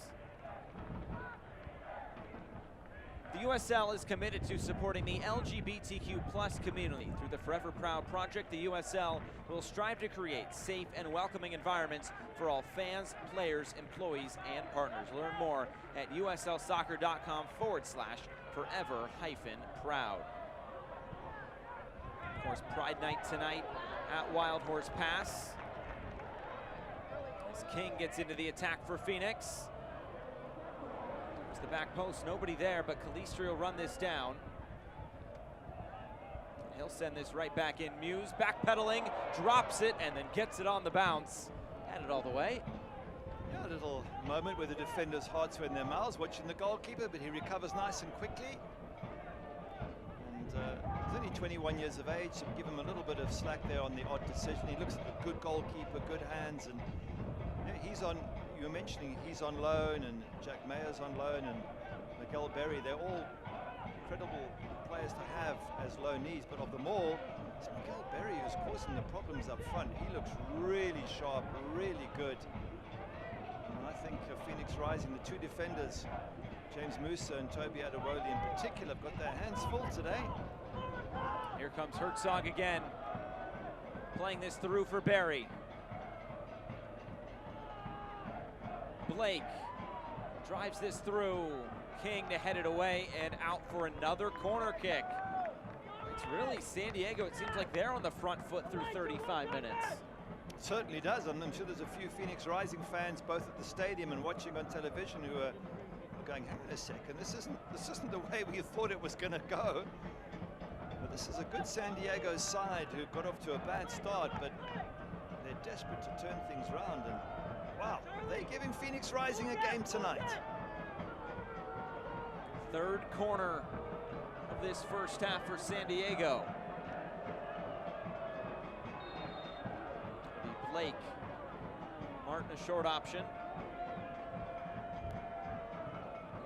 The USL is committed to supporting the LGBTQ+ community. Through the Forever Proud project, the USL will strive to create safe and welcoming environments for all fans, players, employees, and partners. Learn more at uslsoccer.com/forever-proud. Of course, Pride Night tonight at Wild Horse Pass. As King gets into the attack for Phoenix. The back post, nobody there, but Calistri will run this down. He'll send this right back in. Muse backpedaling, drops it, and then gets it on the bounce. Had it all the way. Yeah, a little moment where the defenders' hearts were in their mouths, watching the goalkeeper, but he recovers nice and quickly. And he's only 21 years of age, so give him a little bit of slack there on the odd decision. He looks like a good goalkeeper, good hands, and yeah, he's on. You were mentioning he's on loan, and Jack Mayer's on loan, and Miguel Berry. They're all incredible players to have as loanees, but of them all, it's Miguel Berry who's causing the problems up front. He looks really sharp, really good. And I think Phoenix Rising, the two defenders, James Musa and Toby Adewole in particular, have got their hands full today. Here comes Herzog again, playing this through for Berry. Blake drives this through. King to head it away and out for another corner kick. It's really San Diego. It seems like they're on the front foot through 35 minutes. It certainly does, and I'm sure there's a few Phoenix Rising fans both at the stadium and watching on television who are going, hang on a second, this isn't the way we thought it was going to go. But this is a good San Diego side who got off to a bad start, but they're desperate to turn things around. And wow, they're giving Phoenix Rising a game tonight. Third corner of this first half for San Diego. Blake. Martin a short option.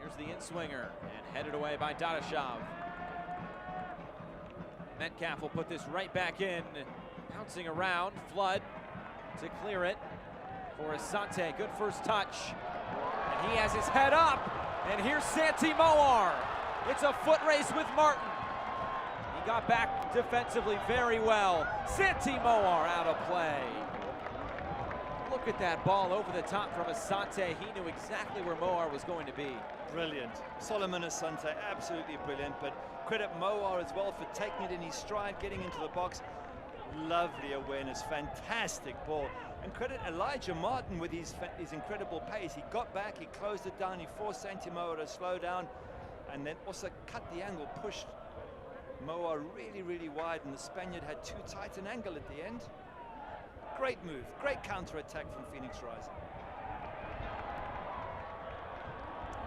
Here's the in-swinger and headed away by Dadashov. Metcalf will put this right back in. Bouncing around, Flood to clear it. For Asante, good first touch. And he has his head up. And here's Santi Moar. It's a foot race with Martin. He got back defensively very well. Santi Moar out of play. Look at that ball over the top from Asante. He knew exactly where Moar was going to be. Brilliant. Solomon Asante, absolutely brilliant. But credit Moar as well for taking it in his stride, getting into the box. Lovely awareness, fantastic ball. And credit Elijah Martin with his incredible pace. He got back, he closed it down, he forced Santi Moar to slow down, and then also cut the angle, pushed Moar really, really wide, and the Spaniard had too tight an angle at the end. Great move, great counter-attack from Phoenix Rising.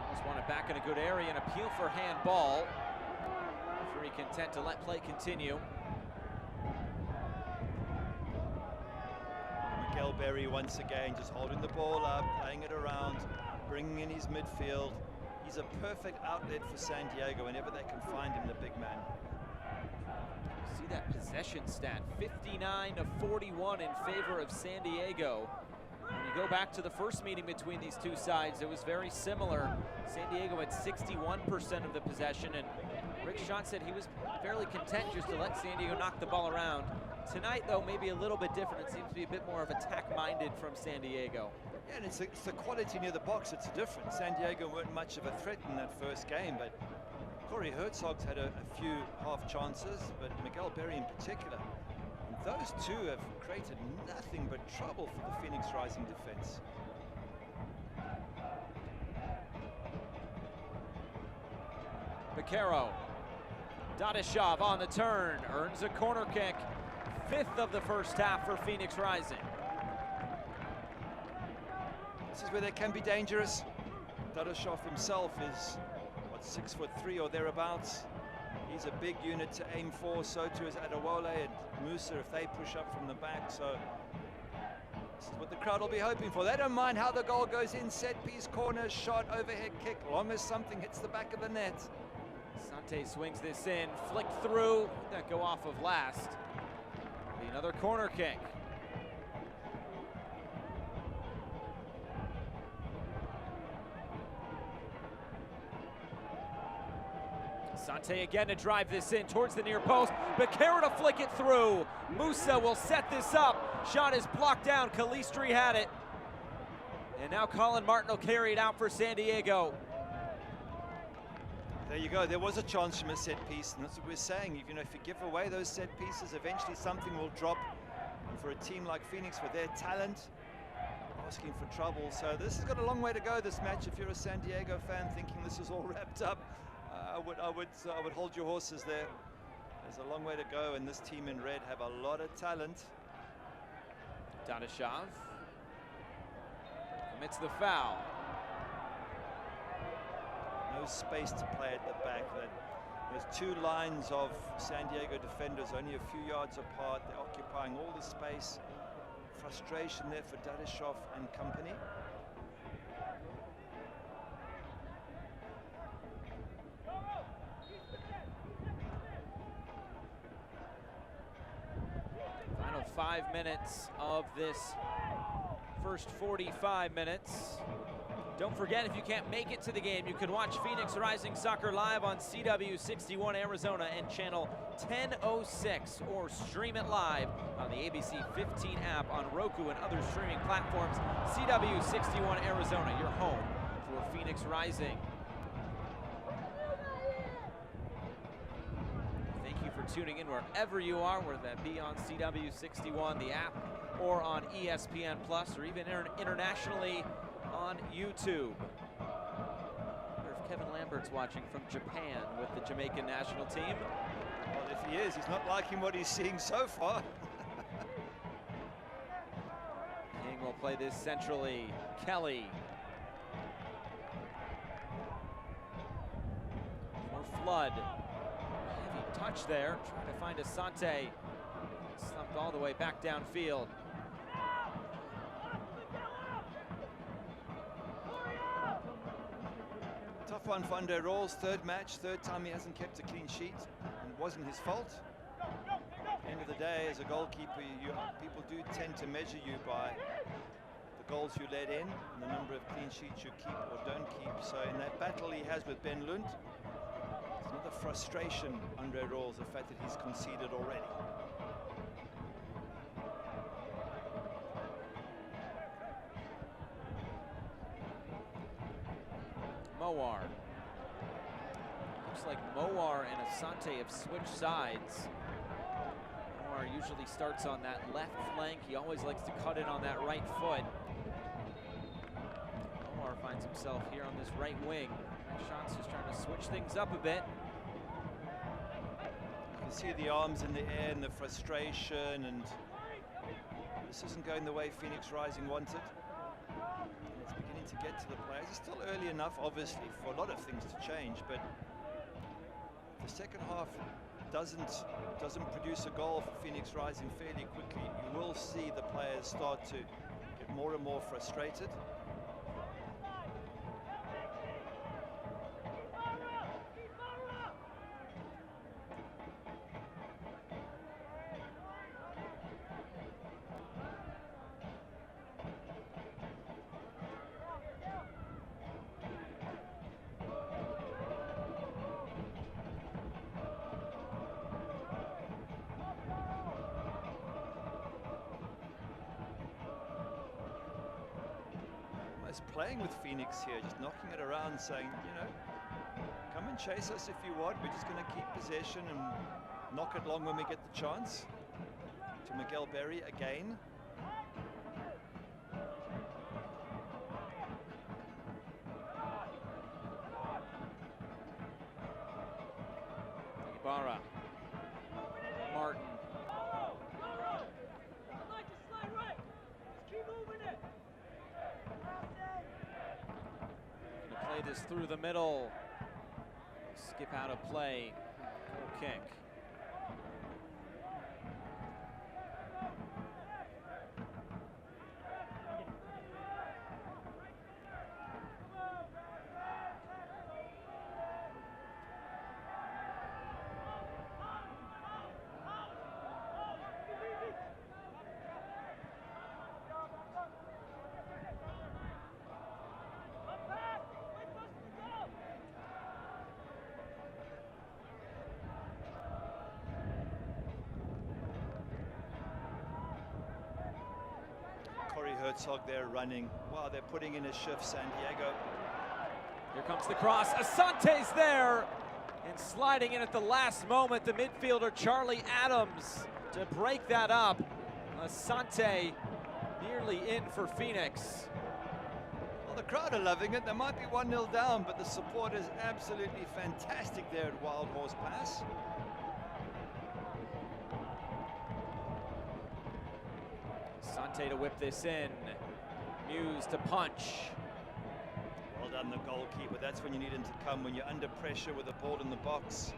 Almost want it back in a good area, and appeal for handball. Referee content to let play continue. Miguel Berry once again just holding the ball up, playing it around, bringing in his midfield. He's a perfect outlet for San Diego whenever they can find him, the big man. See that possession stat, 59 to 41 in favor of San Diego. When you go back to the first meeting between these two sides, it was very similar. San Diego had 61% of the possession, and Rick Schott said he was fairly content just to let San Diego knock the ball around. Tonight, though, maybe a little bit different. It seems to be a bit more of attack-minded from San Diego. Yeah, and it's the quality near the box that's different. San Diego weren't much of a threat in that first game, but Corey Herzog's had a few half chances, but Miguel Berry in particular. And those two have created nothing but trouble for the Phoenix Rising defense. Vaquero Dadashov on the turn, earns a corner kick. 5th of the first half for Phoenix Rising. This is where they can be dangerous. Dadashov himself is, what, 6'3" or thereabouts. He's a big unit to aim for, so too is Adewale and Musa if they push up from the back. So this is what the crowd will be hoping for. They don't mind how the goal goes in, set piece, corner, shot, overhead kick, long as something hits the back of the net. Sante swings this in, flicked through, that go off of last. Another corner kick. Sante again to drive this in towards the near post. Becerra to flick it through. Musa will set this up. Shot is blocked down. Calistri had it. And now Colin Martin will carry it out for San Diego. There you go. There was a chance from a set piece, and that's what we're saying. You know, if you give away those set pieces, eventually something will drop. And for a team like Phoenix, with their talent, asking for trouble. So this has got a long way to go, this match. If you're a San Diego fan thinking this is all wrapped up, I would hold your horses there. There's a long way to go, and this team in red have a lot of talent. Dadashov commits the foul. No space to play at the back. There's two lines of San Diego defenders, only a few yards apart. They're occupying all the space. Frustration there for Dadashov and company. Final 5 minutes of this first 45 minutes. Don't forget, if you can't make it to the game, you can watch Phoenix Rising Soccer live on CW61 Arizona and channel 1006, or stream it live on the ABC 15 app on Roku and other streaming platforms. CW61 Arizona, your home for Phoenix Rising. Thank you for tuning in wherever you are, whether that be on CW61, the app, or on ESPN Plus, or even internationally on YouTube. I wonder if Kevin Lambert's watching from Japan with the Jamaican national team. Well, if he is, he's not liking what he's seeing so far. King will play this centrally. Kelly. For Flood. Heavy touch there, trying to find Asante. Slumped all the way back downfield. Tough one for Andre Rawls, third match, third time he hasn't kept a clean sheet, and it wasn't his fault. At the end of the day, as a goalkeeper, people do tend to measure you by the goals you let in and the number of clean sheets you keep or don't keep. So in that battle he has with Ben Lund, it's another frustration, Andre Rawls, the fact that he's conceded already. Mowar. Looks like Mowar and Asante have switched sides. Mowar usually starts on that left flank. He always likes to cut in on that right foot. Mowar finds himself here on this right wing. Shot's just trying to switch things up a bit. You can see the arms in the air and the frustration, and this isn't going the way Phoenix Rising wanted. It's beginning to get to the players. It's still early enough, obviously, for a lot of things to change, but the second half doesn't produce a goal for Phoenix Rising fairly quickly. You will see the players start to get more and more frustrated. Playing with Phoenix here, just knocking it around, saying, you know, come and chase us if you want. We're just going to keep possession and knock it long when we get the chance. To Miguel Berry again. Guevara. Martin. Gonna play this through the middle. Skip out of play. Goal kick. Corey Herzog there running. Wow, they're putting in a shift, San Diego. Here comes the cross. Asante's there. And sliding in at the last moment, the midfielder Charlie Adams to break that up. Asante nearly in for Phoenix. Well, the crowd are loving it. They might be 1-0 down, but the support is absolutely fantastic there at Wild Horse Pass. Asante to whip this in. Muse to punch. Well done, the goalkeeper. That's when you need him to come, when you're under pressure with the ball in the box.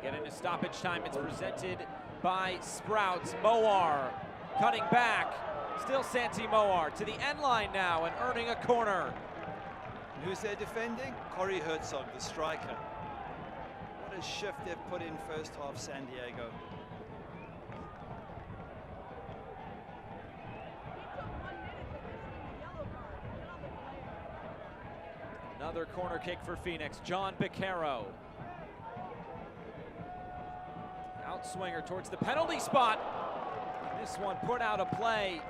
Get into stoppage time. It's presented by Sprouts. Moar cutting back. Still Santi Moar to the end line now and earning a corner. And who's there defending? Corey Herzog, the striker. What a shift they've put in first half, San Diego. Another corner kick for Phoenix. John Beccaro. Outswinger towards the penalty spot. This one put out of play.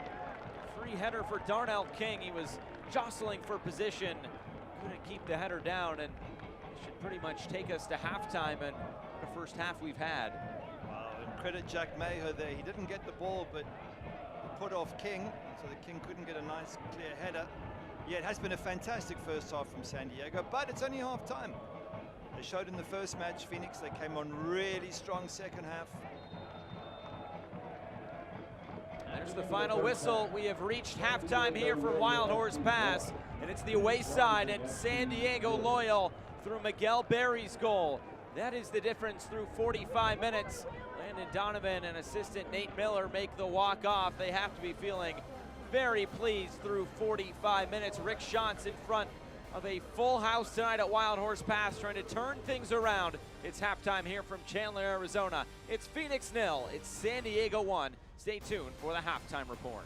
Free header for Darnell King. He was jostling for position. Couldn't keep the header down, and should pretty much take us to halftime and the first half we've had. Wow, and credit Jack Maher there. He didn't get the ball, but he put off King, so the King couldn't get a nice clear header. Yeah, it has been a fantastic first half from San Diego, but it's only half time. They showed in the first match, Phoenix, they came on really strong second half. There's the final whistle. We have reached halftime here for Wild Horse Pass, and it's the away side and San Diego Loyal through Miguel Berry's goal. That is the difference through 45 minutes. Landon Donovan and assistant Nate Miller make the walk-off. They have to be feeling very pleased through 45 minutes. Rick Schantz in front of a full house tonight at Wild Horse Pass, trying to turn things around. It's halftime here from Chandler, Arizona. It's Phoenix 0, it's San Diego 1. Stay tuned for the halftime report.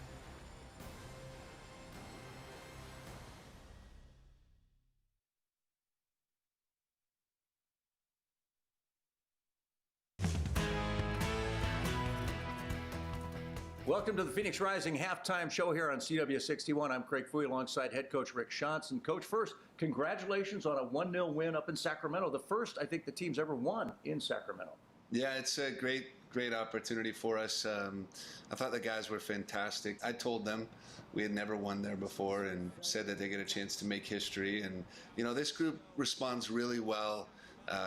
Welcome to the Phoenix Rising halftime show here on CW61. I'm Craig Fouye alongside head coach Rick Schantz. And coach, first, congratulations on a 1-0 win up in Sacramento. The first I think the team's ever won in Sacramento. Yeah, it's a great opportunity for us. I thought the guys were fantastic. I told them we had never won there before and said that they get a chance to make history. And, you know, this group responds really well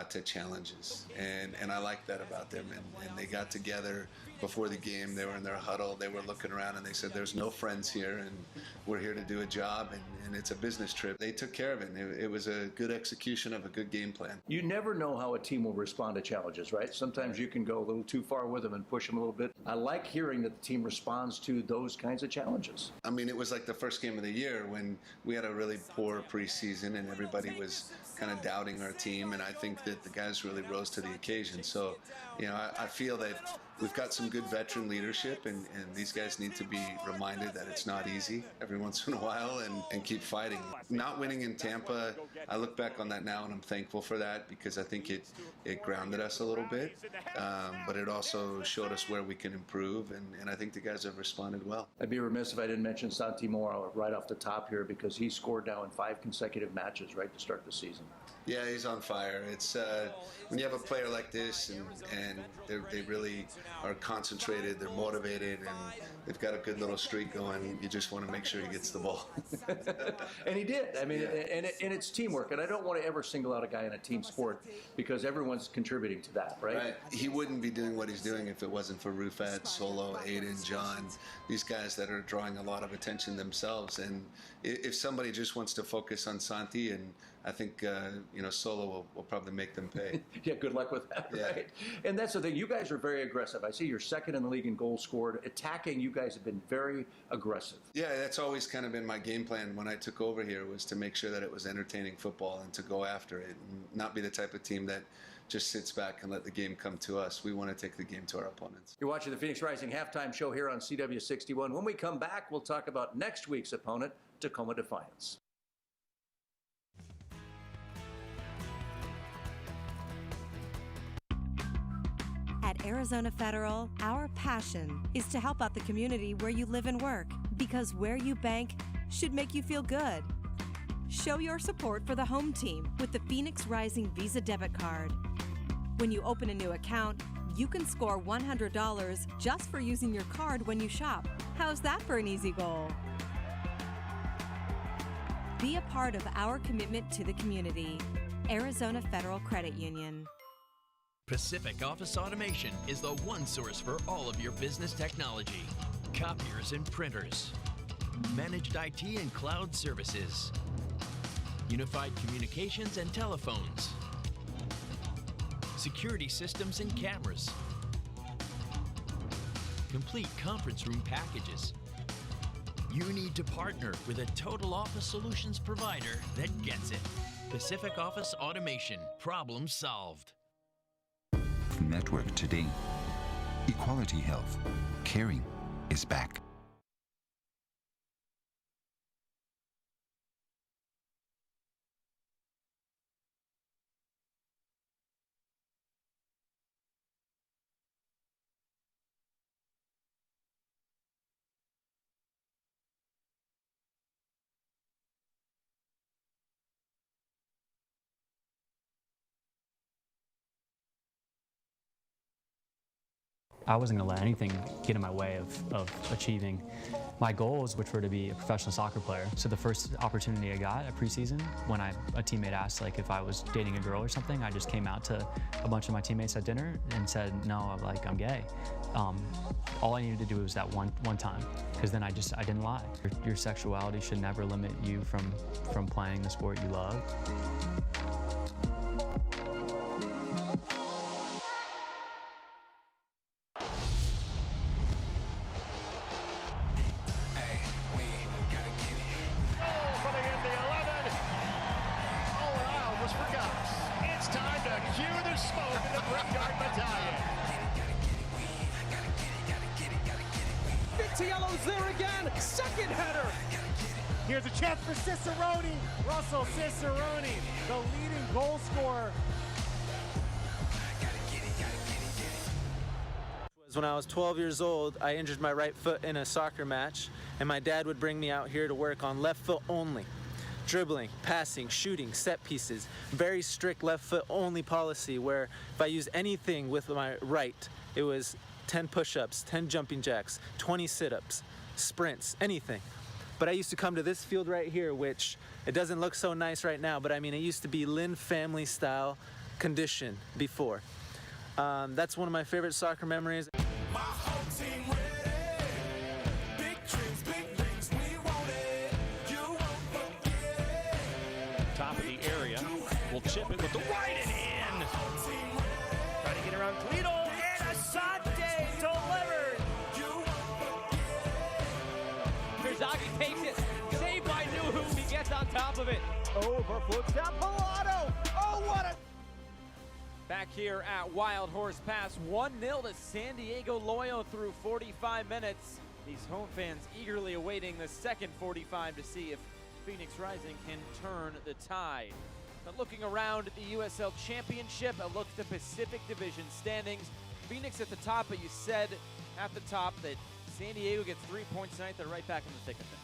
to challenges. And I like that about them. And they got together before the game. They were in their huddle. They were looking around and they said, there's no friends here and we're here to do a job and it's a business trip. They took care of it. It was a good execution of a good game plan. You never know how a team will respond to challenges, right? Sometimes you can go a little too far with them and push them a little bit. I like hearing that the team responds to those kinds of challenges. I mean, it was like the first game of the year when we had a really poor preseason and everybody was kind of doubting our team, and I think that the guys really rose to the occasion. So, you know, I feel that we've got some good veteran leadership, and these guys need to be reminded that it's not easy every once in a while and keep fighting. Not winning in Tampa, I look back on that now and I'm thankful for that because I think it grounded us a little bit, but it also showed us where we can improve, and I think the guys have responded well. I'd be remiss if I didn't mention Santi Moar right off the top here because he scored now in 5 consecutive matches right to start the season. Yeah, he's on fire. It's when you have a player like this and they really are concentrated, they're motivated, and they've got a good little streak going. You just want to make sure he gets the ball. And he did. I mean, and it's teamwork. And I don't want to ever single out a guy in a team sport because everyone's contributing to that, right? He wouldn't be doing what he's doing if it wasn't for Rufat, Solo, Aiden, John, these guys that are drawing a lot of attention themselves. And if somebody just wants to focus on Santi, and I think Solo will probably make them pay. Yeah, good luck with that, right? And that's the thing. You guys are very aggressive. I see you're second in the league in goals scored. Attacking, you guys have been very aggressive. Yeah, that's always kind of been my game plan when I took over here, was to make sure that it was entertaining football and to go after it and not be the type of team that just sits back and let the game come to us. We want to take the game to our opponents. You're watching the Phoenix Rising halftime show here on CW61. When we come back, we'll talk about next week's opponent, Tacoma Defiance. At Arizona Federal, our passion is to help out the community where you live and work, because where you bank should make you feel good. Show your support for the home team with the Phoenix Rising Visa debit card. When you open a new account, you can score $100 just for using your card when you shop. How's that for an easy goal? Be a part of our commitment to the community. Arizona Federal Credit Union. Pacific Office Automation is the one source for all of your business technology, copiers and printers, managed IT and cloud services, unified communications and telephones, security systems and cameras, complete conference room packages. You need to partner with a total office solutions provider that gets it. Pacific Office Automation, problem solved. Network today. Equality Health. Caring is back. I wasn't going to let anything get in my way of achieving my goals, which were to be a professional soccer player. So the first opportunity I got at preseason, when a teammate asked if I was dating a girl or something, I just came out to a bunch of my teammates at dinner and said, no, I'm gay. All I needed to do was that one time, because then I didn't lie. Your sexuality should never limit you from playing the sport you love. Yellow's there again, second header. Here's a chance for Cicerone. Russell Cicerone, the leading goal scorer. When I was 12 years old, I injured my right foot in a soccer match, and my dad would bring me out here to work on left foot only. Dribbling, passing, shooting, set pieces. Very strict left foot only policy, where if I use anything with my right, it was 10 push-ups, 10 jumping jacks, 20 sit-ups, sprints, anything. But I used to come to this field right here, which it doesn't look so nice right now, but I mean, it used to be Lynn family style condition before. That's one of my favorite soccer memories. My whole team ready. Big dreams, big things, we want it. You won't forget it. Top of the area, will chip it with the right and in. Trying to get around Cleto, and Asante delivered. Terzaghi takes it, saved by Nuhu, he gets on top of it. Overflips down Pilato. Oh, what a... Back here at Wild Horse Pass, 1-0 to San Diego Loyal through 45 minutes. These home fans eagerly awaiting the second 45 to see if Phoenix Rising can turn the tide. But looking around at the USL Championship, a look at the Pacific Division standings. Phoenix at the top, but you said at the top that San Diego gets 3 points tonight. They're right back in the thick of it.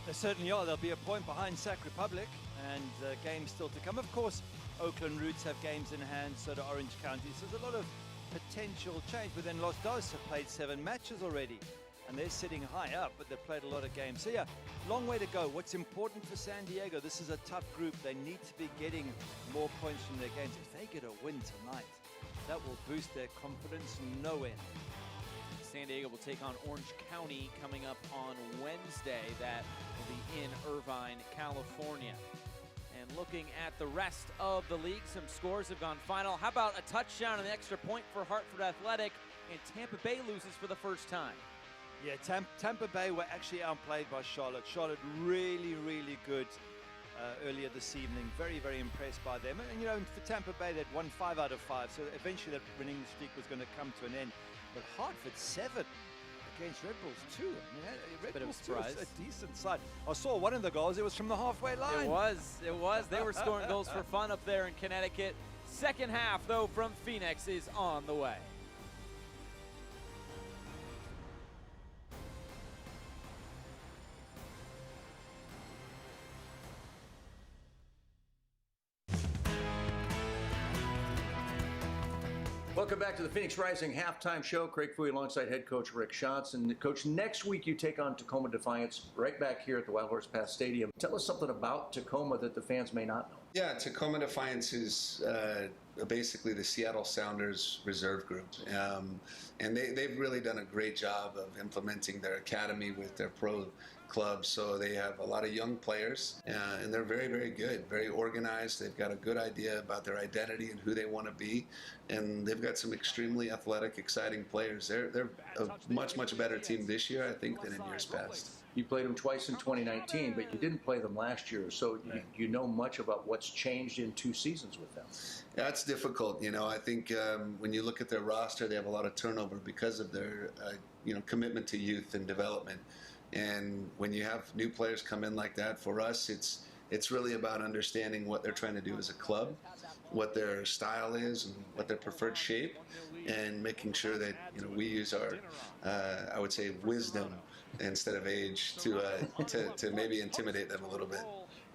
They certainly are. They'll be a point behind Sac Republic, and games still to come. Of course, Oakland Roots have games in hand, so do Orange County. So there's a lot of potential change. But then Los Dos have played 7 matches already, and they're sitting high up, but they've played a lot of games. So yeah, long way to go. What's important for San Diego, this is a tough group. They need to be getting more points from their games. If they get a win tonight, that will boost their confidence no end. San Diego will take on Orange County coming up on Wednesday. That will be in Irvine, California. And looking at the rest of the league, some scores have gone final. How about a touchdown and an extra point for Hartford Athletic, and Tampa Bay loses for the first time. Yeah, Tampa Bay were actually outplayed by Charlotte. Charlotte really, really good earlier this evening. Very, very impressed by them. And, you know, for Tampa Bay, they'd won 5 out of 5, so eventually that winning streak was going to come to an end. But Hartford 7 against Red Bulls 2. I mean, Red Bulls 2 is a decent side. I saw one of the goals. It was from the halfway line. It was. They were scoring goals for fun up there in Connecticut. Second half, though, from Phoenix is on the way. Welcome back to the Phoenix Rising halftime show. Craig Fouye alongside head coach Rick Johnson. Coach, next week you take on Tacoma Defiance right back here at the Wild Horse Pass Stadium. Tell us something about Tacoma that the fans may not know. Yeah, Tacoma Defiance is basically the Seattle Sounders reserve group. And they've really done a great job of implementing their academy with their pro club. So they have a lot of young players, and they're very, very good, very organized. They've got a good idea about their identity and who they want to be. And they've got some extremely athletic, exciting players. They're a much, much better team this year, I think, than in years past. You played them twice in 2019, but you didn't play them last year. So you know much about what's changed in 2 seasons with them. That's difficult. You know, I think when you look at their roster, they have a lot of turnover because of their, commitment to youth and development. And when you have new players come in like that, for us, it's really about understanding what they're trying to do as a club, what their style is, and what their preferred shape, and making sure that we use our, I would say, wisdom instead of age to maybe intimidate them a little bit.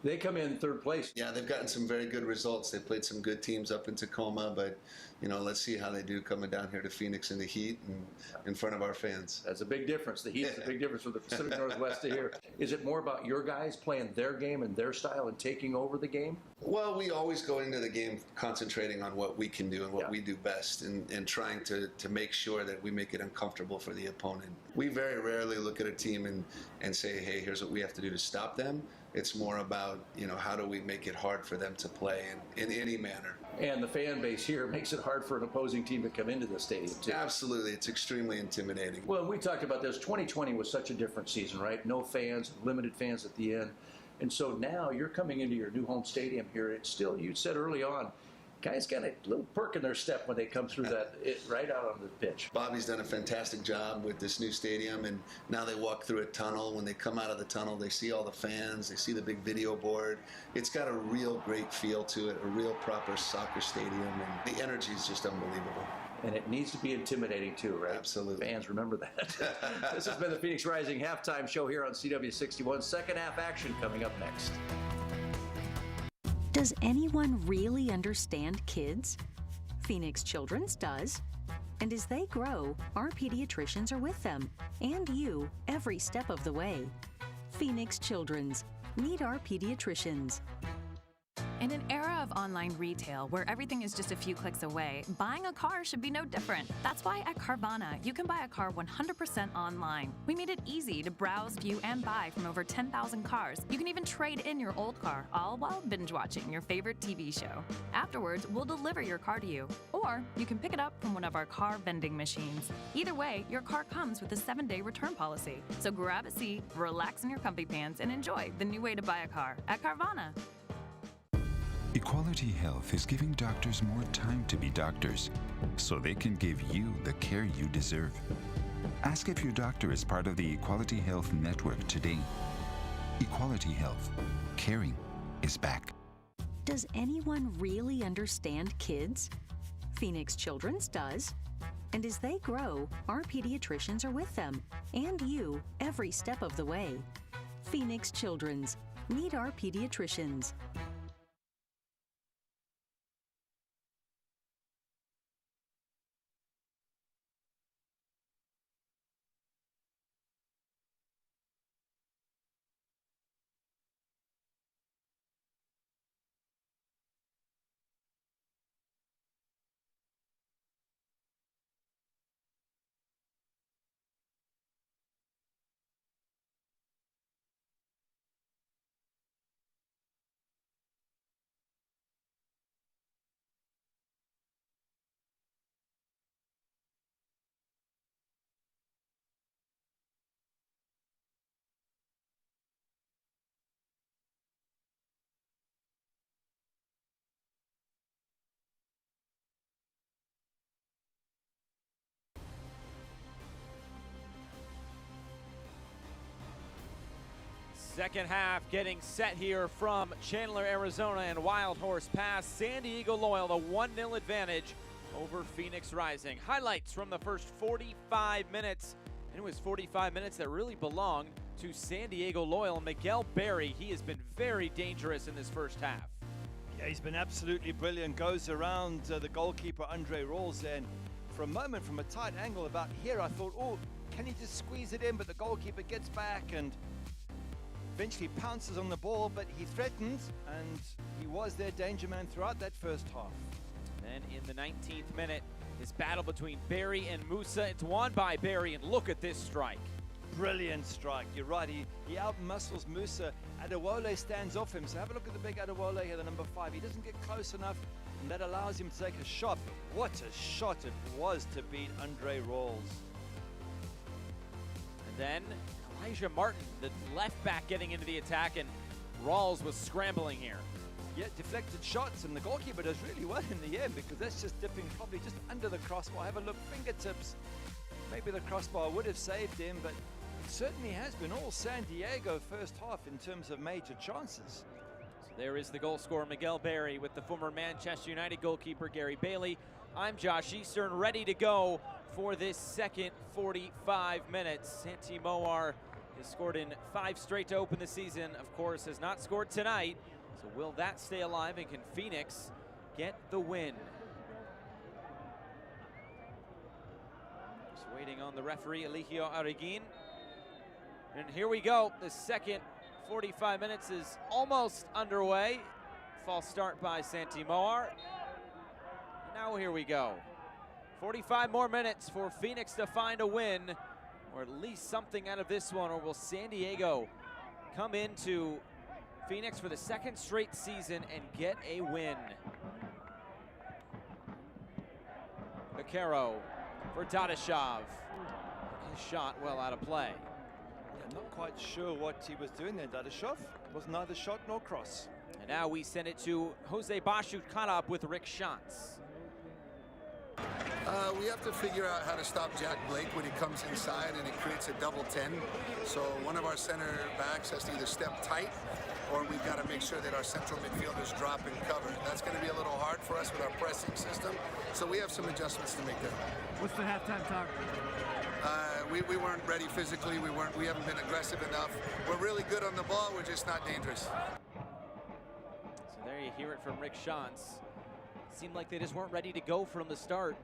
They come in 3rd place. Yeah, they've gotten some very good results. They played some good teams up in Tacoma, but let's see how they do coming down here to Phoenix in the heat and in front of our fans. That's a big difference. The heat's a big difference from the Pacific Northwest to here. Is it more about your guys playing their game and their style and taking over the game? Well, we always go into the game concentrating on what we can do and what we do best, and trying to make sure that we make it uncomfortable for the opponent. We very rarely look at a team and say, hey, here's what we have to do to stop them. It's more about, how do we make it hard for them to play in any manner. And the fan base here makes it hard for an opposing team to come into the stadium, too. Absolutely. It's extremely intimidating. Well, we talked about this. 2020 was such a different season, right? No fans, limited fans at the end. And so now you're coming into your new home stadium here. It's still, you said early on, guys got a little perk in their step when they come through right out on the pitch. Bobby's done a fantastic job with this new stadium, and now they walk through a tunnel. When they come out of the tunnel, they see all the fans, they see the big video board. It's got a real great feel to it, a real proper soccer stadium, and the energy is just unbelievable. And it needs to be intimidating too, right? Absolutely. Fans, remember that. This has been the Phoenix Rising halftime show here on CW61. Second half action coming up next. Does anyone really understand kids? Phoenix Children's does. And as they grow, our pediatricians are with them, and you, every step of the way. Phoenix Children's. Meet our pediatricians. In an era of online retail where everything is just a few clicks away, buying a car should be no different. That's why at Carvana, you can buy a car 100% online. We made it easy to browse, view, and buy from over 10,000 cars. You can even trade in your old car, all while binge-watching your favorite TV show. Afterwards, we'll deliver your car to you. Or you can pick it up from one of our car vending machines. Either way, your car comes with a 7-day return policy. So grab a seat, relax in your comfy pants, and enjoy the new way to buy a car at Carvana. Equality Health is giving doctors more time to be doctors, so they can give you the care you deserve. Ask if your doctor is part of the Equality Health Network today. Equality Health. Caring is back. Does anyone really understand kids? Phoenix Children's does. And as they grow, our pediatricians are with them, and you, every step of the way. Phoenix Children's. Meet our pediatricians. Second half getting set here from Chandler, Arizona and Wild Horse Pass. San Diego Loyal, the 1-0 advantage over Phoenix Rising. Highlights from the first 45 minutes. And it was 45 minutes that really belonged to San Diego Loyal. Miguel Berry, he has been very dangerous in this first half. Yeah, he's been absolutely brilliant. Goes around the goalkeeper, Andre Rawls, and for a moment from a tight angle about here, I thought, oh, can he just squeeze it in? But the goalkeeper gets back and eventually pounces on the ball, but he threatens, and he was their danger man throughout that first half. Then in the 19th minute, this battle between Berry and Musa. It's won by Berry, and look at this strike. Brilliant strike. You're right. He out-muscles Musa. Adewole stands off him. So have a look at the big Adewole here, the number 5. He doesn't get close enough, and that allows him to take a shot. What a shot it was to beat Andre Rawls. And then Elijah Martin, the left back, getting into the attack, and Rawls was scrambling here. Yeah, deflected shots, and the goalkeeper does really well in the end because that's just dipping probably just under the crossbar. Have a look, fingertips. Maybe the crossbar would have saved him, but it certainly has been all San Diego first half in terms of major chances. So there is the goal scorer, Miguel Berry, with the former Manchester United goalkeeper, Gary Bailey. I'm Josh Eastern, ready to go for this second 45 minutes. Santi Moar has scored in 5 straight to open the season. Of course, has not scored tonight. So will that stay alive, and can Phoenix get the win? Just waiting on the referee, Eligio Arguin. And here we go. The second 45 minutes is almost underway. False start by Santi Moar. Now here we go. 45 more minutes for Phoenix to find a win, or at least something out of this one, or will San Diego come into Phoenix for the second straight season and get a win? Vaquero for Dadashov. His shot well out of play. I'm not quite sure what he was doing there, Dadashov. It was neither shot nor cross. And now we send it to Jose Bashut, caught up with Rick Schantz. We have to figure out how to stop Jack Blake when he comes inside and he creates a double 10. So one of our center backs has to either step tight, or we've got to make sure that our central midfielders drop and cover. That's going to be a little hard for us with our pressing system. So we have some adjustments to make there. What's the halftime talk? We weren't ready physically. We haven't been aggressive enough. We're really good on the ball. We're just not dangerous. So there you hear it from Rick Schantz. Seemed like they just weren't ready to go from the start,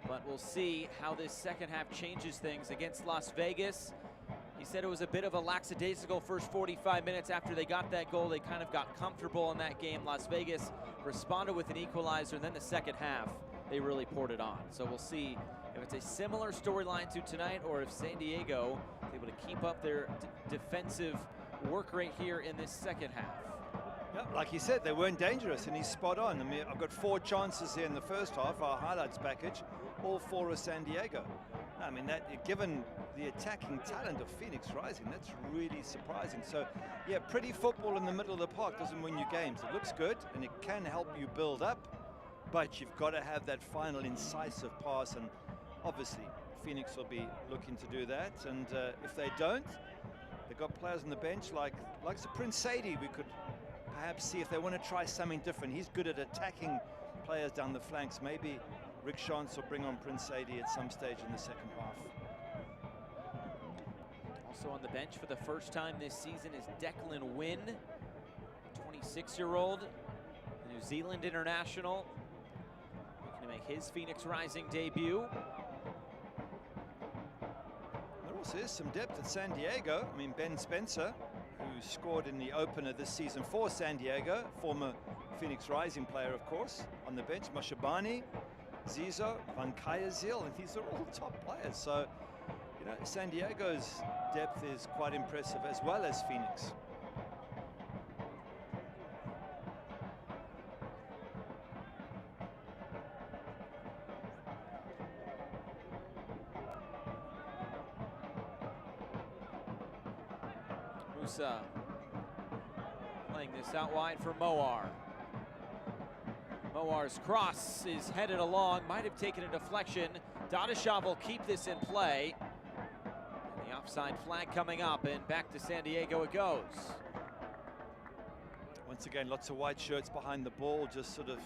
but we'll see how this second half changes things against Las Vegas. He said it was a bit of a lackadaisical first 45 minutes after they got that goal. They kind of got comfortable in that game. Las Vegas responded with an equalizer, and then the second half, they really poured it on. So we'll see if it's a similar storyline to tonight, or if San Diego is able to keep up their defensive work rate here in this second half. Yeah, like he said, they weren't dangerous, and he's spot on. I mean, I've got 4 chances here in the first half, our highlights package, all 4 are San Diego. I mean, that, given the attacking talent of Phoenix Rising, that's really surprising. So, yeah, pretty football in the middle of the park doesn't win you games. It looks good, and it can help you build up, but you've got to have that final incisive pass, and obviously Phoenix will be looking to do that. And if they don't, they've got players on the bench like Prince Sadie. We could perhaps see if they want to try something different. He's good at attacking players down the flanks. Maybe Rick Schantz will bring on Prince Sadie at some stage in the second half. Also on the bench for the first time this season is Declan Wynn, 26-year-old New Zealand international, looking to make his Phoenix Rising debut. There also is some depth at San Diego. I mean, Ben Spencer, who scored in the opener this season for San Diego, former Phoenix Rising player, of course, on the bench. Mashabani, Zizo, Van Kayazil, and these are all top players. So, you know, San Diego's depth is quite impressive, as well as Phoenix. Musa playing this out wide for Moar. Moar's cross is headed along, might have taken a deflection. Dadashov will keep this in play. And the Offside flag coming up, and back to San Diego it goes. Once again, lots of white shirts behind the ball, just sort of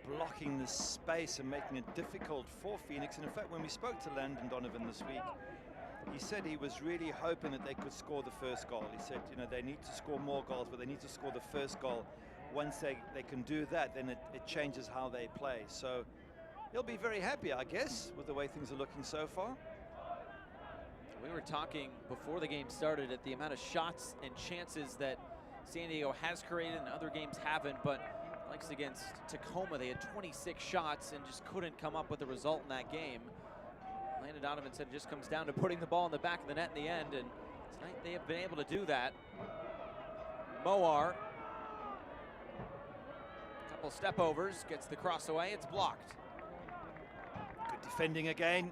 blocking the space and making it difficult for Phoenix. And in fact, when we spoke to Landon Donovan this week, he said he was really hoping that they could score the first goal. He said, you know, they need to score more goals, but they need to score the first goal. Once they can do that, then it changes how they play. So he'll be very happy, I guess, with the way things are looking so far. We were talking before the game started at the amount of shots and chances that San Diego has created and other games haven't, but like against Tacoma, they had 26 shots and just couldn't come up with a result in that game. Landon Donovan said it just comes down to putting the ball in the back of the net in the end, and tonight they have been able to do that. Moar, couple step overs, gets the cross away, it's blocked. Good defending again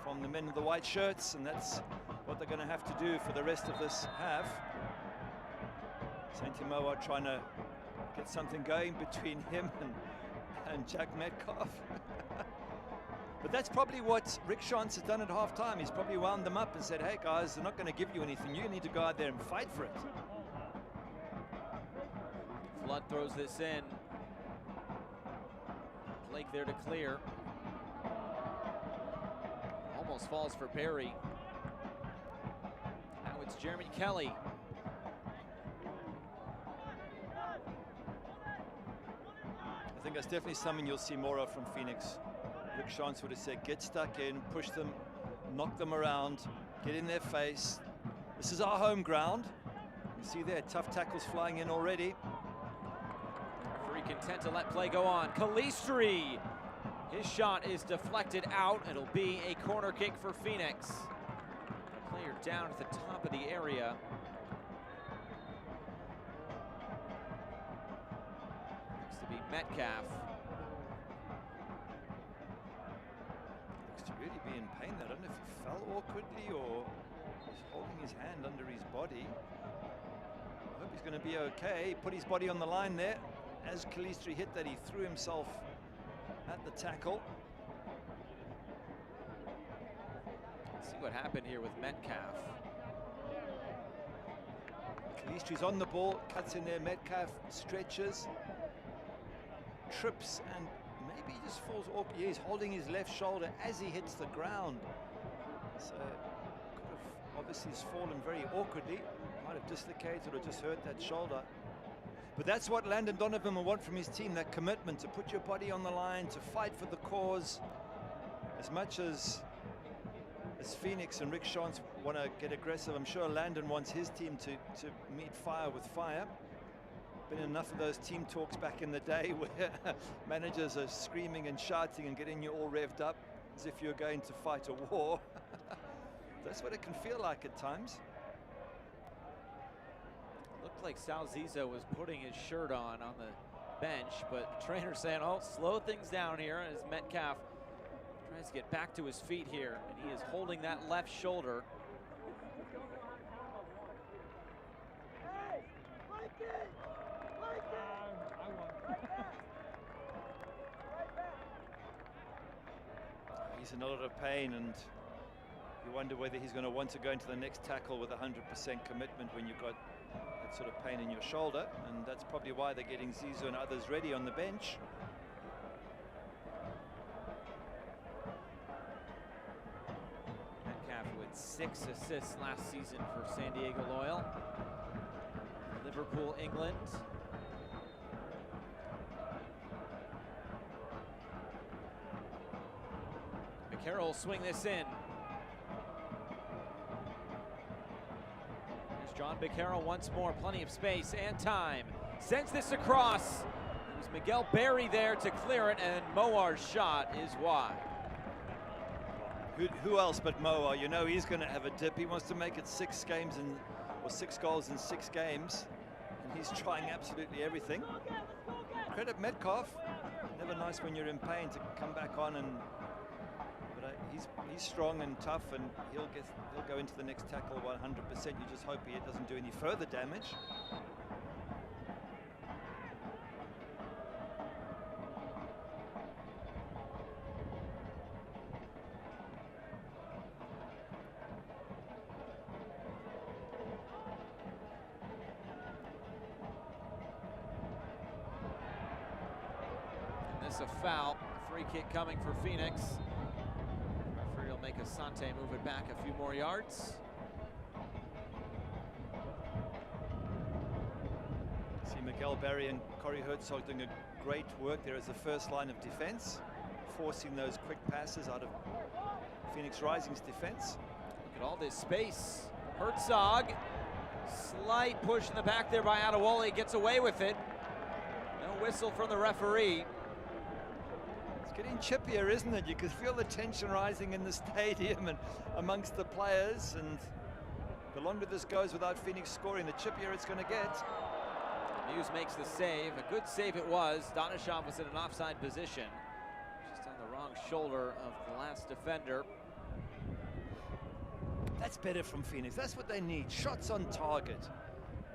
from the men in the white shirts, and that's what they're going to have to do for the rest of this half. Santi Moar trying to get something going between him and Jack Metcalf. But that's probably what Rick Schantz has done at halftime. He's probably wound them up and said, hey guys, they're not going to give you anything. You need to go out there and fight for it. Flood throws this in. Blake there to clear. Almost falls for Barry. Now it's Jeremy Kelly. I think that's definitely something you'll see more of from Phoenix. Rick Schantz would have said, get stuck in, push them, knock them around, get in their face. This is our home ground. You see there, tough tackles flying in already. Referee content to let play go on. Calistri, his shot is deflected out. It'll be a corner kick for Phoenix. A player down at the top of the area. Looks to be Metcalf. Looks to really be in pain there. I don't know if he fell awkwardly or he's holding his hand under his body. I hope he's going to be okay. He put his body on the line there. As Calistri hit that, he threw himself at the tackle. Let's see what happened here with Metcalf. Calistri's on the ball, cuts in there. Metcalf stretches, trips, and maybe he just falls awkward. Yeah, he's holding his left shoulder as he hits the ground. So could have obviously has fallen very awkwardly. Might have dislocated or just hurt that shoulder. But that's what Landon Donovan will want from his team, that commitment to put your body on the line, to fight for the cause. As much as Phoenix and Rick Schantz want to get aggressive, I'm sure Landon wants his team to meet fire with fire. Been enough of those team talks back in the day where managers are screaming and shouting and getting you all revved up as if you're going to fight a war. That's what it can feel like at times. Looked like Sal Zizzo was putting his shirt on the bench, but the trainer saying, oh, slow things down here as Metcalf tries to get back to his feet here, and he is holding that left shoulder. He's in a lot of pain, and you wonder whether he's going to want to go into the next tackle with 100% commitment when you've got that sort of pain in your shoulder, and that's probably why they're getting Zizzo and others ready on the bench. Metcalf with 6 assists last season for San Diego Loyal. Liverpool, England. McCarroll will swing this in. Here's John McCarroll once more, plenty of space and time. Sends this across. It was Miguel Berry there to clear it, and Moar's shot is wide. Who else but Moar? You know he's going to have a dip. He wants to make it 6 games or 6 goals in 6 games, and he's trying absolutely everything. Credit Metcalf. Never nice when you're in pain to come back on, and but he's strong and tough, and he'll go into the next tackle 100%. You just hope he doesn't do any further damage. miss a foul. Free kick coming for Phoenix. Referee will make Asante move it back a few more yards. See Miguel Berry and Corey Herzog doing a great work there as the first line of defense, forcing those quick passes out of Phoenix Rising's defense. Look at all this space. Herzog, slight push in the back there by Adewale, gets away with it. No whistle from the referee. It's getting chippier, isn't it? You can feel the tension rising in the stadium and amongst the players, and the longer this goes without Phoenix scoring, the chippier it's going to get. Muse makes the save. A good save it was. Donishov was in an offside position, just on the wrong shoulder of the last defender. That's better from Phoenix. That's what they need. Shots on target.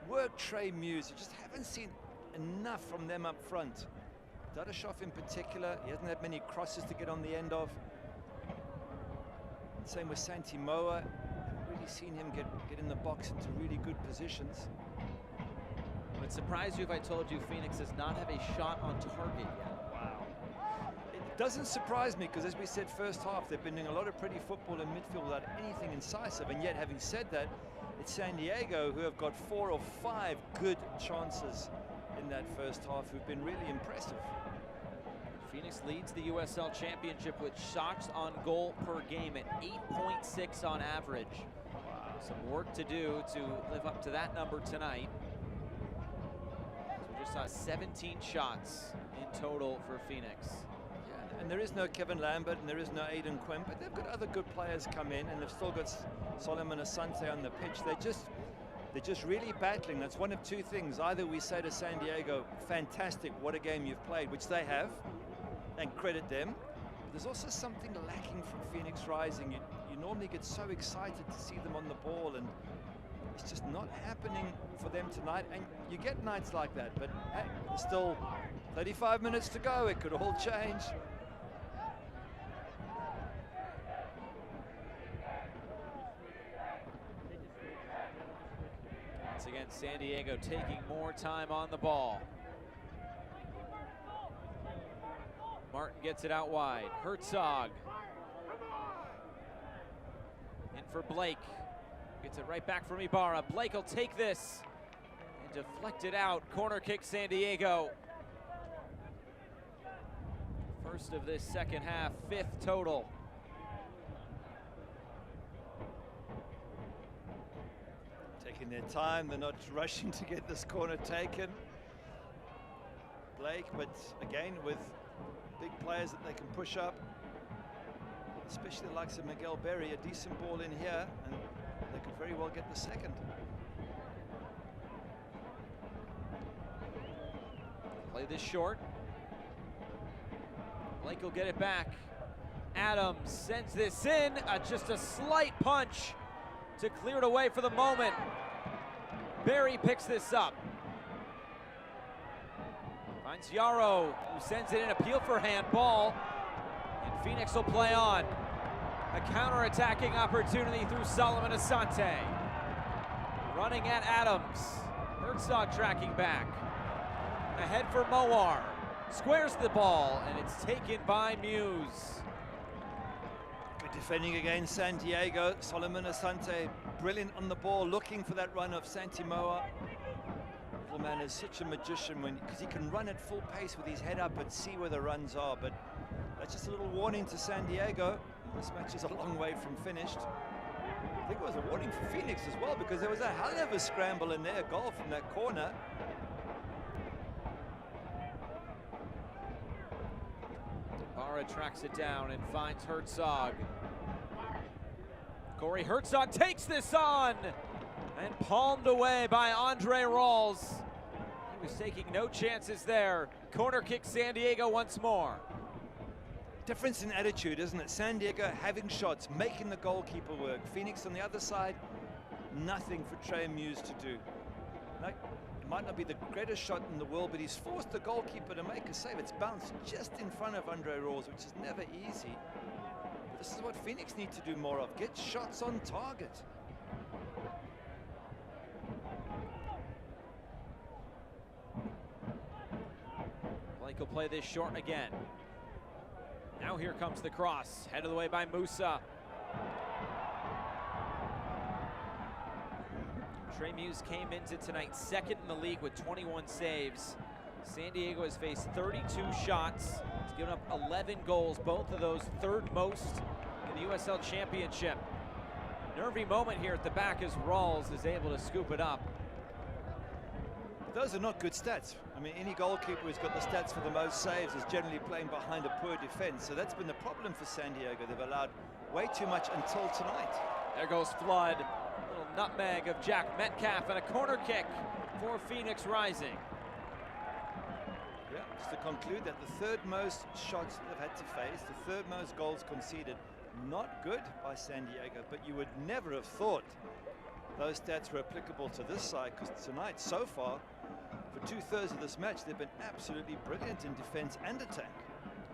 Work Trey Muse. You just haven't seen enough from them up front. Donishov in particular, he hasn't had many crosses to get on the end of. And same with Santi Moa. I've really seen him get in the box into really good positions. Would it surprise you if I told you Phoenix does not have a shot on target yet? Wow. It doesn't surprise me because, as we said first half, they've been doing a lot of pretty football in midfield without anything incisive. And yet, having said that, it's San Diego who have got 4 or 5 good chances in that first half who've been really impressive. Phoenix leads the USL Championship with shots on goal per game at 8.6 on average. Wow. Some work to do to live up to that number tonight. We just saw 17 shots in total for Phoenix. Yeah, and there is no Kevin Lambert and there is no Aiden Quinn, but they've got other good players come in, and they've still got Solomon Asante on the pitch. They're just really battling. That's one of two things. Either we say to San Diego, fantastic, what a game you've played, which they have, and credit them. But there's also something lacking from Phoenix Rising. You normally get so excited to see them on the ball, and it's just not happening for them tonight. And you get nights like that, but hey, there's still 35 minutes to go. It could all change. Once again, San Diego taking more time on the ball. Martin gets it out wide. Herzog. In for Blake. Gets it right back from Ibarra. Blake will take this and deflect it out. Corner kick, San Diego. First of this second half, 5th total. Taking their time, they're not rushing to get this corner taken. Blake, but again with big players that they can push up, especially the likes of Miguel Berry, a decent ball in here, and they could very well get the second. Play this short. Blake will get it back. Adams sends this in, just a slight punch to clear it away for the moment. Berry picks this up. Finds Yaro, who sends it in, appeal for handball. And Phoenix will play on. A counter-attacking opportunity through Solomon Asante. Running at Adams. Herzog tracking back. Ahead for Mowar. Squares the ball, and it's taken by Muse. Good defending against San Diego. Solomon Asante, brilliant on the ball, looking for that run of Santi Moa. Little man is such a magician because he can run at full pace with his head up and see where the runs are. But that's just a little warning to San Diego. This match is a long way from finished. I think it was a warning for Phoenix as well, because there was a hell of a scramble in there, goal from that corner. Barra tracks it down and finds Herzog. Corey Herzog takes this on and palmed away by Andre Rawls. He was taking no chances there. Corner kick, San Diego once more. Difference in attitude, isn't it? San Diego having shots, making the goalkeeper work. Phoenix on the other side, nothing for Trey Muse to do. No, it might not be the greatest shot in the world, but he's forced the goalkeeper to make a save. It's bounced just in front of Andre Rawls, which is never easy. But this is what Phoenix need to do more of. Get shots on target. Blake will play this short again. Now here comes the cross, headed away by Musa. Trey Muse came into tonight second in the league with 21 saves. San Diego has faced 32 shots. He's given up 11 goals, both of those third most in the USL Championship. Nervy moment here at the back as Rawls is able to scoop it up. Those are not good stats. I mean, any goalkeeper who's got the stats for the most saves is generally playing behind a poor defense. So that's been the problem for San Diego. They've allowed way too much until tonight. There goes Flood. Little nutmeg of Jack Metcalf and a corner kick for Phoenix Rising. Yeah, just to conclude that the third most shots they've had to face, the third most goals conceded. Not good by San Diego, but you would never have thought those stats were applicable to this side, because tonight, so far, for 2/3 of this match, they've been absolutely brilliant in defense and attack.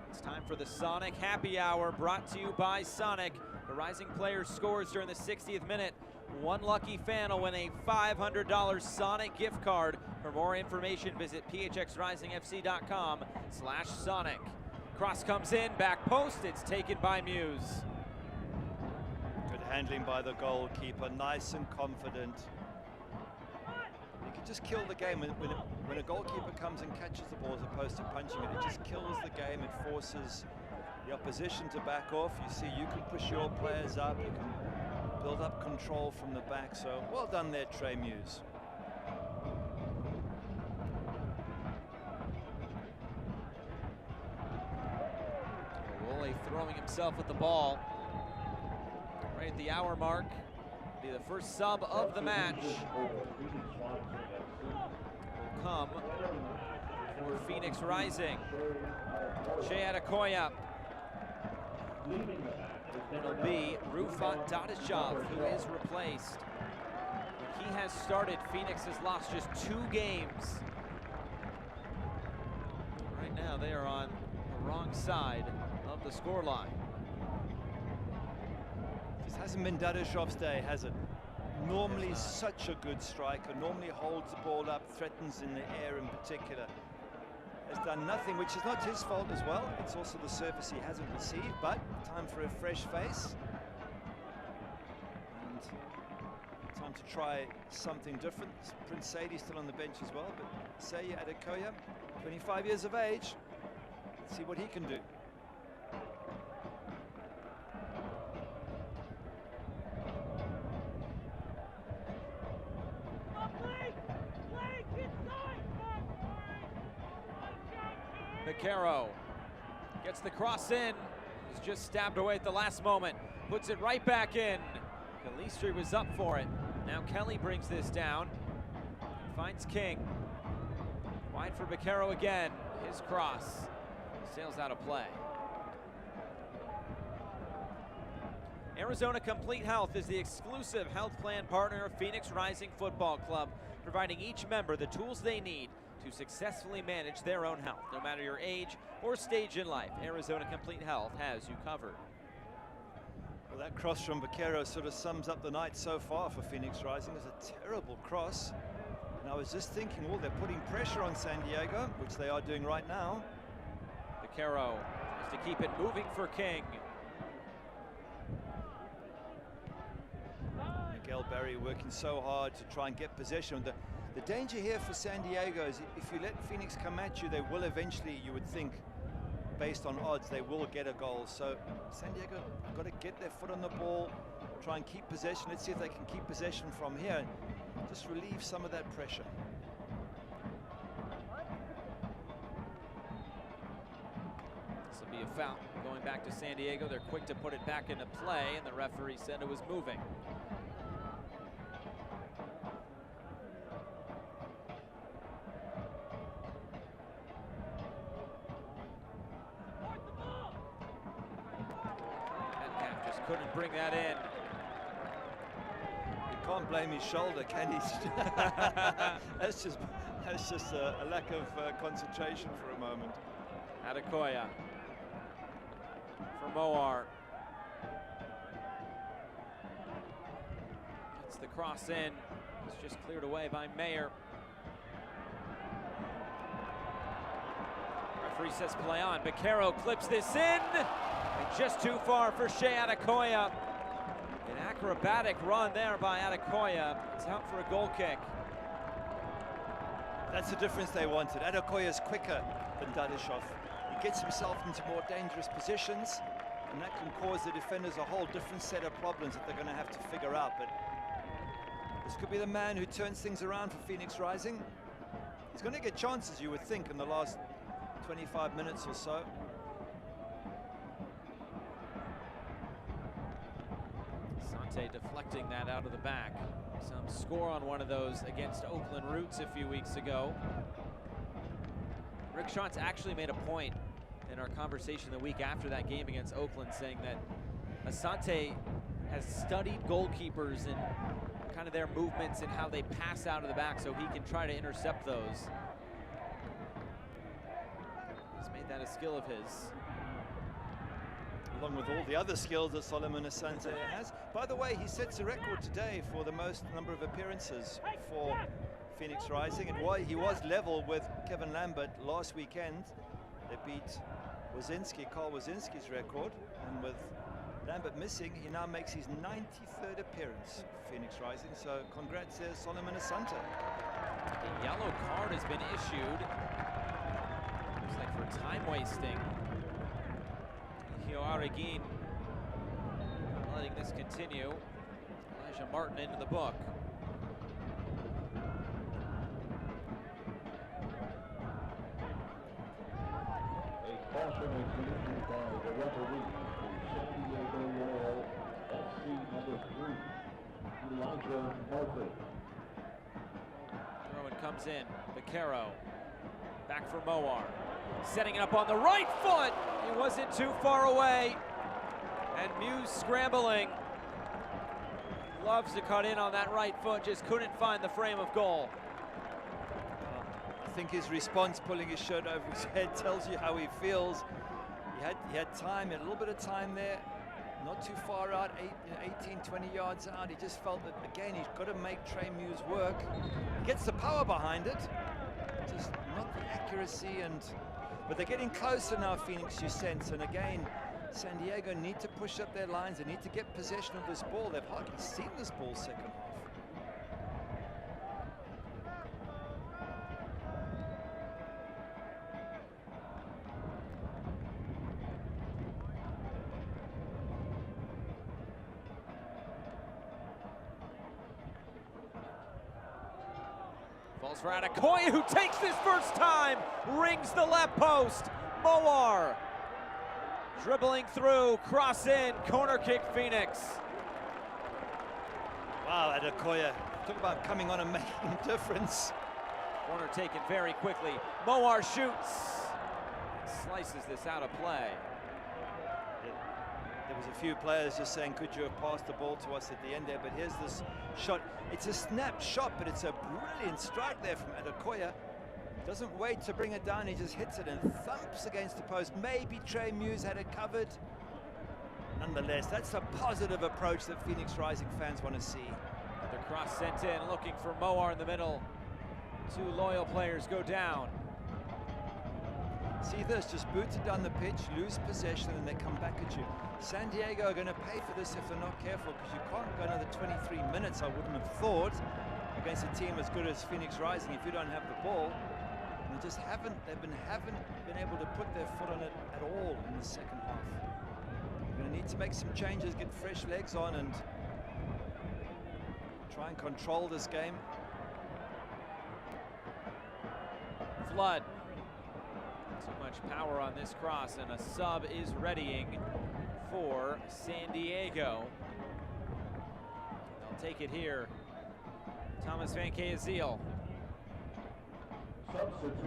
It's time for the Sonic Happy Hour, brought to you by Sonic. The Rising player scores during the 60th minute. One lucky fan will win a $500 Sonic gift card. For more information, visit phxrisingfc.com/Sonic. Cross comes in, back post, it's taken by Muse. Good handling by the goalkeeper, nice and confident. You can just kill the game when a goalkeeper comes and catches the ball as opposed to punching it. It just kills the game. It forces the opposition to back off. You see, you can push your players up. You can build up control from the back. So well done there, Trey Muse. Wole throwing himself at the ball. Right at the hour mark. Be the first sub of the match. Will come for Phoenix Rising. Shea Adekoya. It'll be Rufat Dadashov who is replaced. When he has started, Phoenix has lost just 2 games. Right now they are on the wrong side of the scoreline. This hasn't been Dadashov's day, has it? Normally such a good striker, normally holds the ball up, threatens in the air in particular. Has done nothing, which is not his fault as well. It's also the service he hasn't received, but time for a fresh face. And time to try something different. Prince Sadie still on the bench as well, but Shea Adekoya, 25 years of age. Let's see what he can do. Vaquero gets the cross in. He's just stabbed away at the last moment. Puts it right back in. Calistri was up for it. Now Kelly brings this down. Finds King. Wide for Vaquero again. His cross sails out of play. Arizona Complete Health is the exclusive health plan partner of Phoenix Rising Football Club, providing each member the tools they need to successfully manage their own health. No matter your age or stage in life, Arizona Complete Health has you covered. Well, that cross from Vaquero sort of sums up the night so far for Phoenix Rising. It's a terrible cross. And I was just thinking, well, they're putting pressure on San Diego, which they are doing right now. Vaquero has to keep it moving for King. Miguel Barry working so hard to try and get possession. The danger here for San Diego is if you let Phoenix come at you, they will eventually, you would think, based on odds, they will get a goal. So San Diego have got to get their foot on the ball, try and keep possession. Let's see if they can keep possession from here and just relieve some of that pressure. This will be a foul going back to San Diego. They're quick to put it back into play, and the referee said it was moving. Couldn't bring that in. You can't blame his shoulder, can he? that's just a lack of concentration for a moment. Adekoya for Moar. Gets the cross in. It's just cleared away by Mayer. Referee says play on. Baquero clips this in. And just too far for Shea Adekoya. An acrobatic run there by Adekoya. It's out for a goal kick. That's the difference they wanted. Adekoya is quicker than Dadashov. He gets himself into more dangerous positions, and that can cause the defenders a whole different set of problems that they're going to have to figure out. But this could be the man who turns things around for Phoenix Rising. He's going to get chances, you would think, in the last 25 minutes or so. Sante deflecting that out of the back. Some score on one of those against Oakland Roots a few weeks ago. Rick Schantz actually made a point in our conversation the week after that game against Oakland, saying that Asante has studied goalkeepers and kind of their movements and how they pass out of the back so he can try to intercept those. He's made that a skill of his. Along with all the other skills that Solomon Asante has. By the way, he sets a record today for the most number of appearances for Phoenix Rising. He was level with Kevin Lambert last weekend. They beat Carl Wazinski's record, and with Lambert missing, he now makes his 93rd appearance for Phoenix Rising. So congrats there, Solomon Asante. A yellow card has been issued. Looks like for time wasting. Arreguin letting this continue. Elijah Martin into the book. A caution is issued by the referee to San Diego Royal FC number 3, Elijah Martin. Throw-in comes in. Baquero back for Mowar. Setting it up on the right foot. He wasn't too far away. And Muse scrambling. Loves to cut in on that right foot, just couldn't find the frame of goal. I think his response, pulling his shirt over his head, tells you how he feels. He had time, he had a little bit of time there. Not too far out, 18, 20 yards out. He just felt that, again, he's got to make Trey Muse work. He gets the power behind it. Just not the accuracy, but they're getting closer now, Phoenix, you sense. And again, San Diego need to push up their lines. They need to get possession of this ball. They've hardly seen this ball second half. Falls for Adekoya, who takes this first time, rings the left post. Mowar dribbling through, cross in, corner kick Phoenix. Wow, Adekoya, talk about coming on and making a difference. Corner taken very quickly. Mowar shoots, slices this out of play. There was a few players just saying, could you have passed the ball to us at the end there? But here's this shot. It's a snap shot, but it's a brilliant strike there from Adekoya. Doesn't wait to bring it down, he just hits it and thumps against the post. Maybe Trey Muse had it covered. Nonetheless, that's a positive approach that Phoenix Rising fans want to see. The cross sent in, looking for Mowar in the middle. Two loyal players go down. See this, just booted down the pitch, lose possession, and they come back at you. San Diego are going to pay for this if they're not careful, because you can't go another 23 minutes, I wouldn't have thought, against a team as good as Phoenix Rising if you don't have the ball. And they just haven't been able to put their foot on it at all in the second half. You're going to need to make some changes, get fresh legs on, and try and control this game. Flood. Too much power on this cross, and a sub is readying for San Diego. They'll take it here. Thomas Van Keezeal.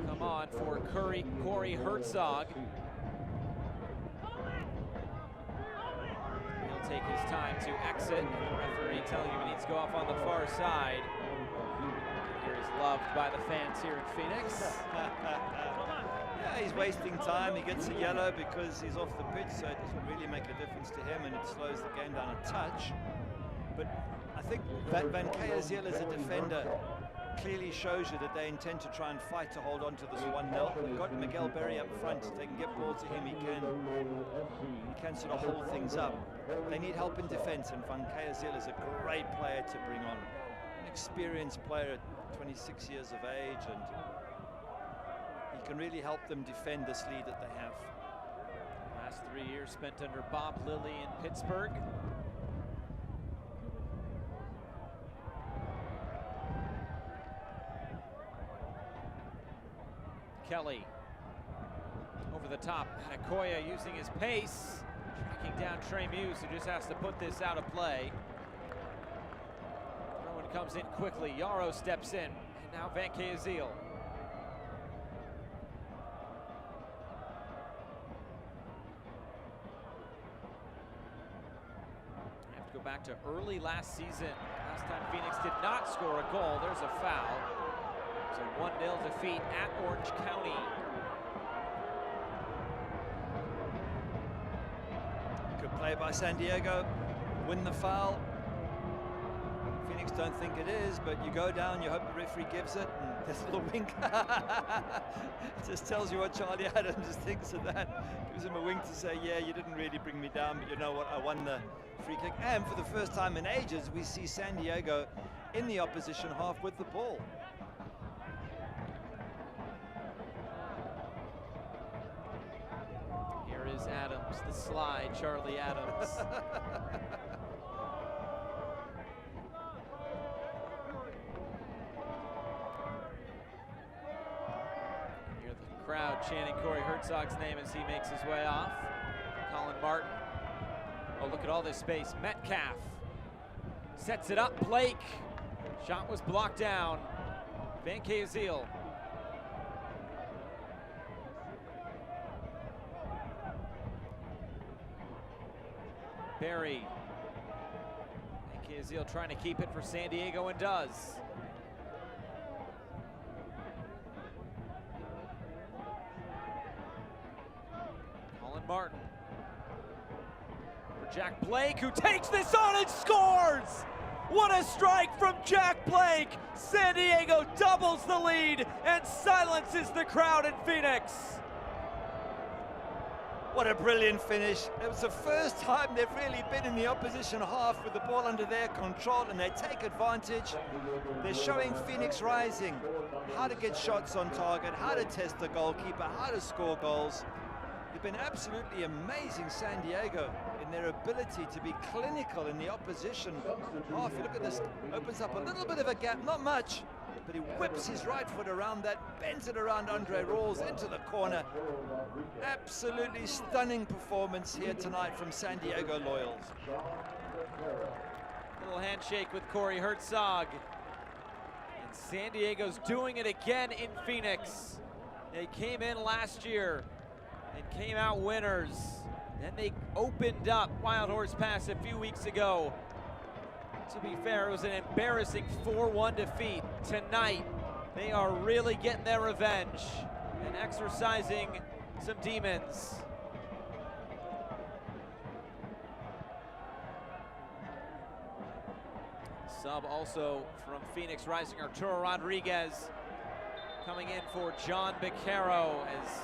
Come on for Corey Herzog. He'll take his time to exit. The referee telling him he needs to go off on the far side. Here is loved by the fans here in Phoenix. Yeah, he's wasting time. He gets a yellow because he's off the pitch, so it doesn't really make a difference to him, and it slows the game down a touch. But I think Van Keezeal is a defender clearly shows you that they intend to try and fight to hold on to this 1-0. They've got Miguel Berry up front. If they can get balls to him, he can sort of hold things up. They need help in defense, and Van Kayazil is a great player to bring on. An experienced player at 26 years of age, and he can really help them defend this lead that they have. Last 3 years spent under Bob Lilly in Pittsburgh. Kelly over the top. Akoya using his pace, tracking down Trey Muse, who just has to put this out of play. Throw-in comes in quickly. Yarrow steps in, and now Van Kayazil. Have to go back to early last season. Last time Phoenix did not score a goal. There's a foul. It's a 1-0 defeat at Orange County. Good play by San Diego. Win the foul. Phoenix don't think it is, but you go down, you hope the referee gives it, and this little wink just tells you what Charlie Adams thinks of that. Gives him a wink to say, yeah, you didn't really bring me down, but you know what, I won the free kick. And for the first time in ages, we see San Diego in the opposition half with the ball. Adams, the slide, Charlie Adams. Hear the crowd chanting Corey Hertzog's name as he makes his way off. Colin Martin. Oh, look at all this space. Metcalf sets it up. Blake. Shot was blocked down. Van Kayazil. Berry. Van Kayazil trying to keep it for San Diego, and does. Colin Martin. For Jack Blake, who takes this on and scores! What a strike from Jack Blake! San Diego doubles the lead and silences the crowd in Phoenix. What a brilliant finish. It was the first time they've really been in the opposition half with the ball under their control, and they take advantage. They're showing Phoenix Rising how to get shots on target, how to test the goalkeeper, how to score goals. They've been absolutely amazing, San Diego, in their ability to be clinical in the opposition half. You look at this, opens up a little bit of a gap, not much, but he whips his right foot around that, bends it around Andre Rawls into the corner. Absolutely stunning performance here tonight from San Diego Loyals. Little handshake with Corey Hertzog. And San Diego's doing it again in Phoenix. They came in last year and came out winners. Then they opened up Wild Horse Pass a few weeks ago. To be fair, it was an embarrassing 4-1 defeat. Tonight, they are really getting their revenge and exercising some demons. Sub also from Phoenix Rising, Arturo Rodriguez coming in for John Beccaro as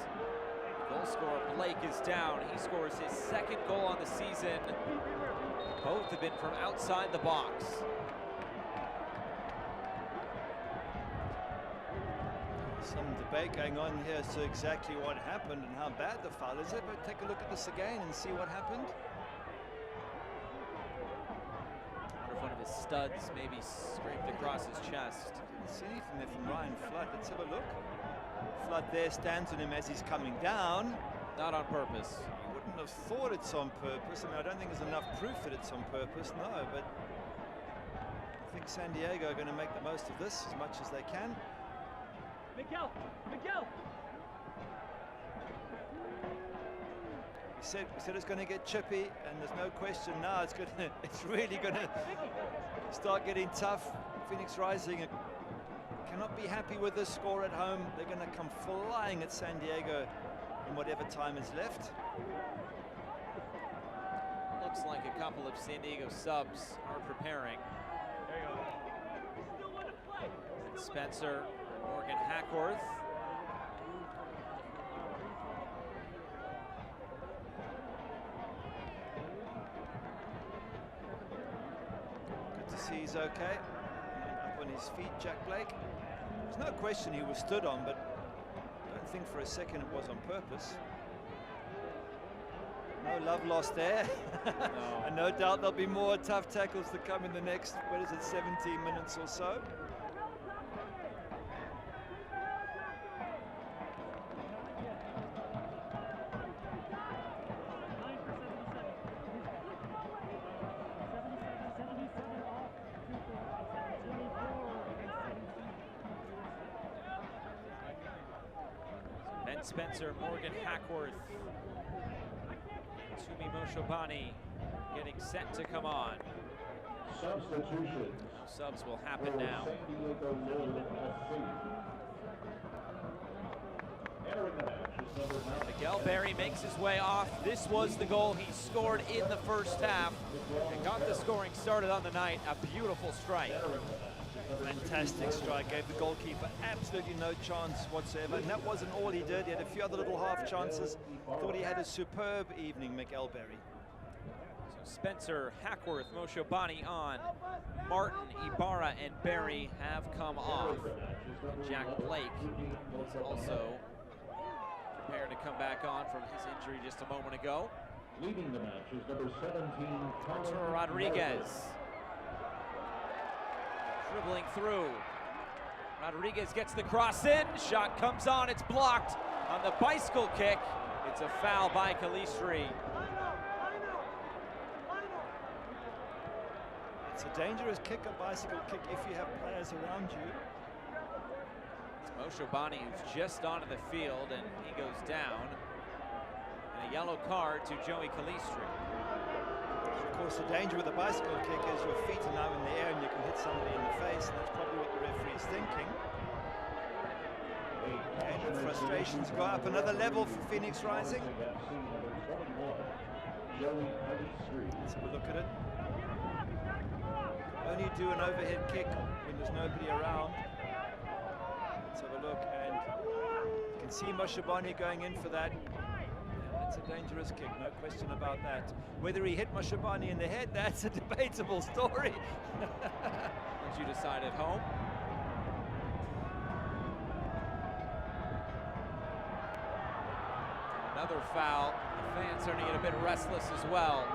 the goal scorer Blake is down. He scores his second goal on the season. Both have been from outside the box. Some debate going on here as to exactly what happened and how bad the foul is. But take a look at this again and see what happened. I wonder if one of his studs maybe scraped across his chest. Didn't see anything there from Ryan Flood. Let's have a look. Flood there stands on him as he's coming down. Not on purpose. You wouldn't have thought it's on purpose. I mean, I don't think there's enough proof that it's on purpose, no, but I think San Diego are going to make the most of this as much as they can. Miguel! We said it's going to get chippy, and there's no question now it's really going to start getting tough. Phoenix Rising cannot be happy with this score at home. They're going to come flying at San Diego in whatever time is left. Looks like a couple of San Diego subs are preparing. There you go. Still want to play. And Spencer, Morgan Hackworth. Good to see he's okay. Up on his feet, Jack Blake. There's no question he was stood on, but I don't think for a second it was on purpose. No love lost there. No. And no doubt there'll be more tough tackles to come in the next, 17 minutes or so. Ben Spencer, Morgan Hackworth, Tumi Moshobani getting set to come on. Substitutions. Subs will happen now. Miguel Berry makes his way off. This was the goal he scored in the first half and got the scoring started on the night. A beautiful strike. Fantastic strike, gave the goalkeeper absolutely no chance whatsoever, and that wasn't all he did. He had a few other little half chances. Thought he had a superb evening, Miguel Berry. So Spencer, Hackworth, Moshobani on. Martin, Ibarra, and Berry have come off. And Jack Blake is also prepared to come back on from his injury just a moment ago. Leading the match is number 17, Arturo Rodriguez. Dribbling through. Rodriguez gets the cross in. Shot comes on. It's blocked on the bicycle kick. It's a foul by Calistri. It's a dangerous kick, a bicycle kick, if you have players around you. It's Moshobani who's just onto the field, and he goes down. And a yellow card to Joey Calistri. Of course, the danger with a bicycle kick is your feet are now in the air and you can hit somebody in the face, and that's probably what the referee is thinking. And the frustrations go up another level for Phoenix Rising. Let's have a look at it. Only do an overhead kick when there's nobody around. Let's have a look, and you can see Moshobani going in for that. It's a dangerous kick, no question about that. Whether he hit Moshobani in the head, that's a debatable story. Once you decide at home. Another foul. The fans starting to get a bit restless as well.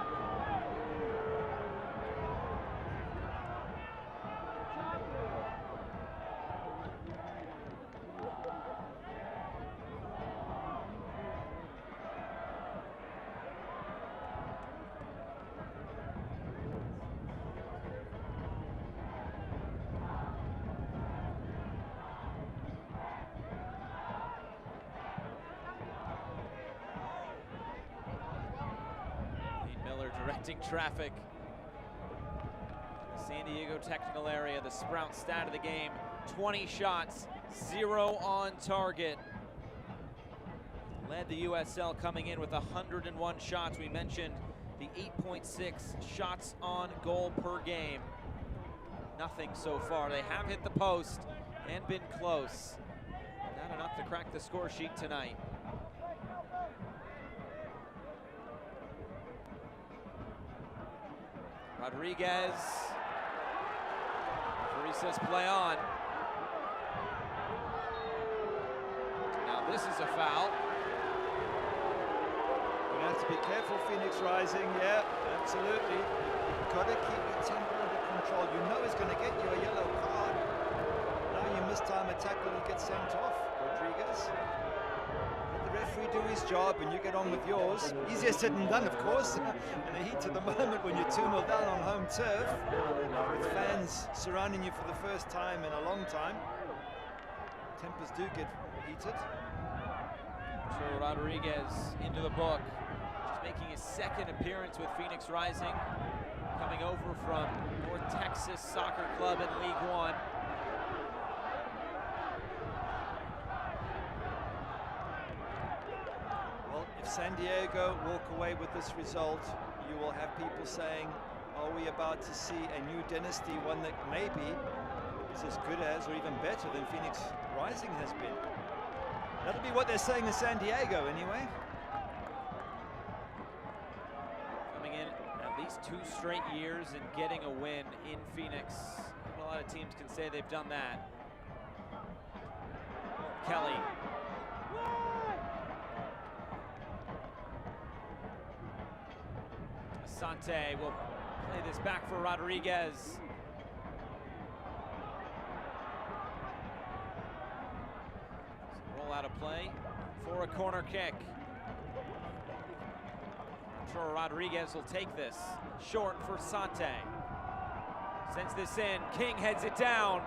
Directing traffic. San Diego technical area, the Sprout stat of the game, 20 shots, 0 on target. Led the USL coming in with 101 shots. We mentioned the 8.6 shots on goal per game. Nothing so far. They have hit the post and been close. Not enough to crack the score sheet tonight. Rodriguez. Referee says play on. Now this is a foul. You have to be careful, Phoenix Rising. Yeah, absolutely. You've got to keep your temper under control. You know it's going to get you a yellow card. Now you mistime a tackle, you get sent off, Rodriguez. Let the referee do his job and you get on with yours. Easier said than done, of course. In the heat of the moment when you're 2-0 down on home turf, with fans surrounding you for the first time in a long time, tempers do get heated. So Rodriguez into the book, just making his second appearance with Phoenix Rising, coming over from North Texas Soccer Club in League One. Well, if San Diego walk away with this result, you will have people saying, are we about to see a new dynasty, one that maybe It's as good as or even better than Phoenix Rising has been. That'll be what they're saying in San Diego anyway. Coming in at least 2 straight years and getting a win in Phoenix. A lot of teams can say they've done that. Kelly. Asante will play this back for Rodriguez. Roll out of play for a corner kick. Arturo Rodriguez will take this. Short for Sante. Sends this in. King heads it down.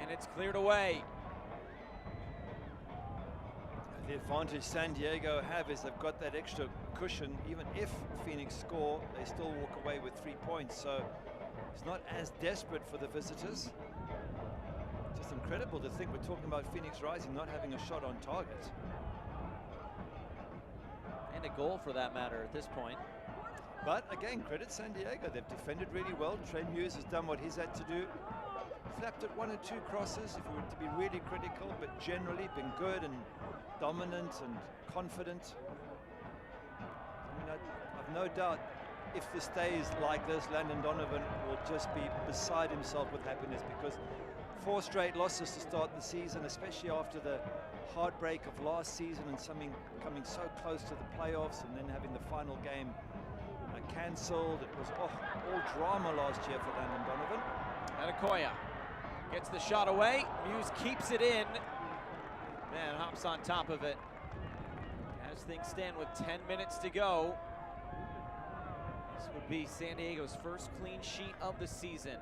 And it's cleared away. The advantage San Diego have is they've got that extra cushion. Even if Phoenix score, they still walk away with 3 points. So it's not as desperate for the visitors. Just incredible to think we're talking about Phoenix Rising not having a shot on target. And a goal for that matter at this point. But again, credit San Diego. They've defended really well. Trey Muse has done what he's had to do. Flapped at 1 or 2 crosses if we were to be really critical, but generally been good and dominant and confident. I mean, I've no doubt if this stays like this, Landon Donovan will just be beside himself with happiness, because 4 straight losses to start the season, especially after the heartbreak of last season and something coming so close to the playoffs and then having the final game cancelled. It was all drama last year for Landon Donovan. Adekoya gets the shot away. Muse keeps it in. Man, hops on top of it. As things stand with 10 minutes to go, this would be San Diego's first clean sheet of the season.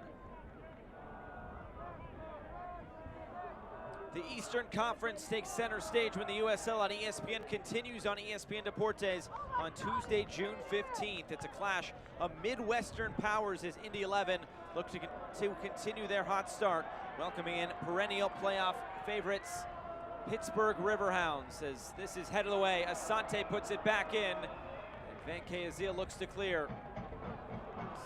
The Eastern Conference takes center stage when the USL on ESPN continues on ESPN Deportes on Tuesday, June 15th. It's a clash of Midwestern powers as Indy 11 look to continue their hot start, welcoming in perennial playoff favorites Pittsburgh Riverhounds. As this is headed away, Asante puts it back in, and Van Kayazia looks to clear.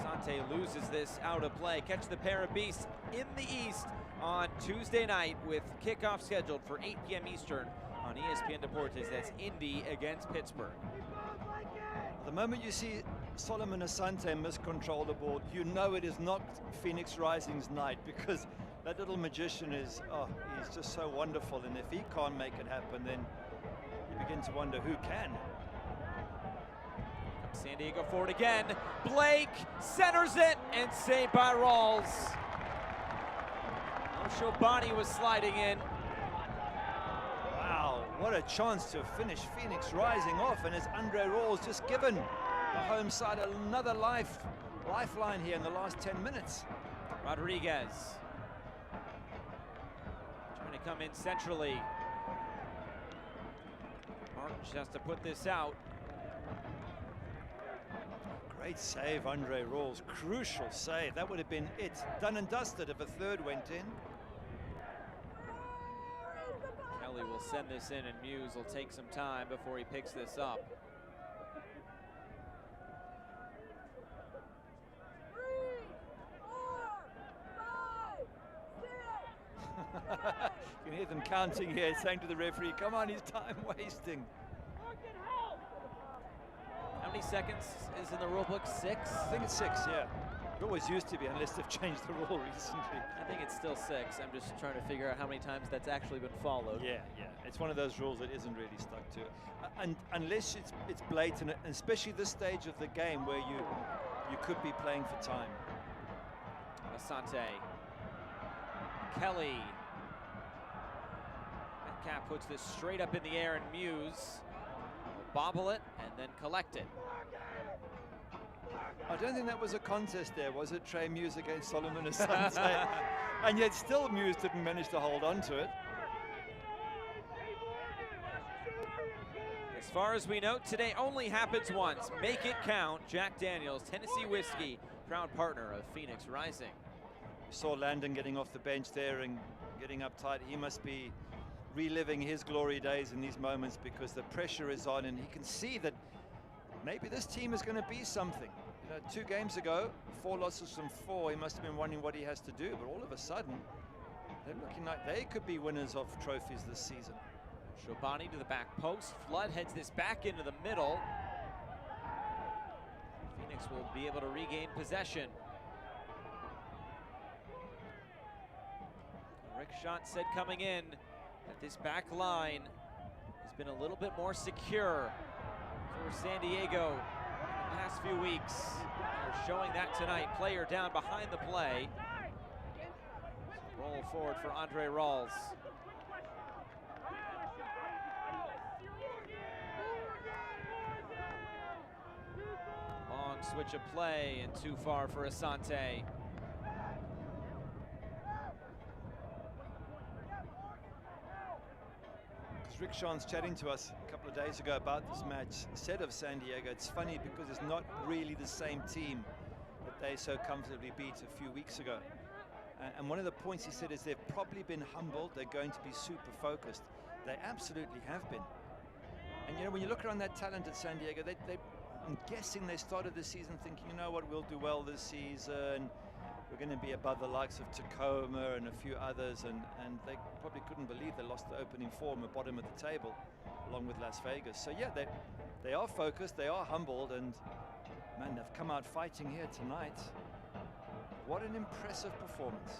Asante loses this out of play. Catch the pair of beasts in the East on Tuesday night with kickoff scheduled for 8 p.m. Eastern on ESPN Deportes. That's Indy against Pittsburgh. The moment you see Solomon Asante miscontrol the ball, you know it is not Phoenix Rising's night, because that little magician is, he's just so wonderful. And if he can't make it happen, then you begin to wonder who can. Comes San Diego forward again. Blake centers it and saved by Rawls. Shobani was sliding in. Wow, what a chance to finish Phoenix Rising off, and as Andre Rawls just given the home side another lifeline here in the last 10 minutes. Rodriguez trying to come in centrally. Martin has to put this out. Great save, Andre Rawls. Crucial save. That would have been it. Done and dusted if a third went in. Kelly will send this in, and Muse will take some time before he picks this up. You can hear them counting here, saying to the referee, come on, he's time wasting. How many seconds is in the rule book? 6? I think it's 6, yeah. It always used to be, unless they've changed the rule recently. I think it's still 6. I'm just trying to figure out how many times that's actually been followed. Yeah. It's one of those rules that isn't really stuck to. And unless it's blatant, and especially this stage of the game where you could be playing for time. Asante. Kelly. Metcalf puts this straight up in the air, and Muse bobble it and then collect it. I don't think that was a contest there, was it? Trey Muse against Solomon Asante. And yet still Muse didn't manage to hold on to it. As far as we know, today only happens once. Make it count. Jack Daniels, Tennessee Whiskey, proud partner of Phoenix Rising. We saw Landon getting off the bench there and getting uptight. He must be reliving his glory days in these moments, because the pressure is on and he can see that maybe this team is going to be something. 2 games ago, 4 losses from 4. He must have been wondering what he has to do, but all of a sudden, they're looking like they could be winners of trophies this season. Shabani to the back post. Flood heads this back into the middle. Phoenix will be able to regain possession. Rick Schott said coming in that this back line has been a little bit more secure for San Diego in the past few weeks. They're showing that tonight. Player down behind the play. Roll forward for Andre Rawls. Long switch of play and too far for Asante. Rick Schon's chatting to us a couple of days ago about this match, said of San Diego, it's funny because it's not really the same team that they so comfortably beat a few weeks ago. And one of the points he said is they've probably been humbled, they're going to be super focused. They absolutely have been. And you know, when you look around that talent at San Diego, I'm guessing they started the season thinking, you know what, we'll do well this season. We're going to be above the likes of Tacoma and a few others, and they probably couldn't believe they lost the opening 4 on the bottom of the table, along with Las Vegas. So yeah, they are focused, they are humbled, and man, they've come out fighting here tonight. What an impressive performance.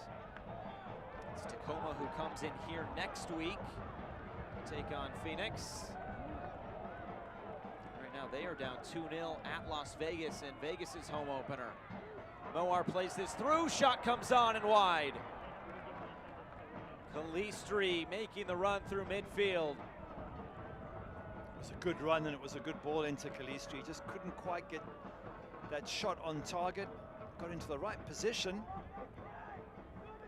It's Tacoma who comes in here next week to take on Phoenix. Right now they are down 2-0 at Las Vegas in Vegas's home opener. Moar plays this through, shot comes on and wide. Calistri making the run through midfield. It was a good run and it was a good ball into Calistri. Just couldn't quite get that shot on target. Got into the right position.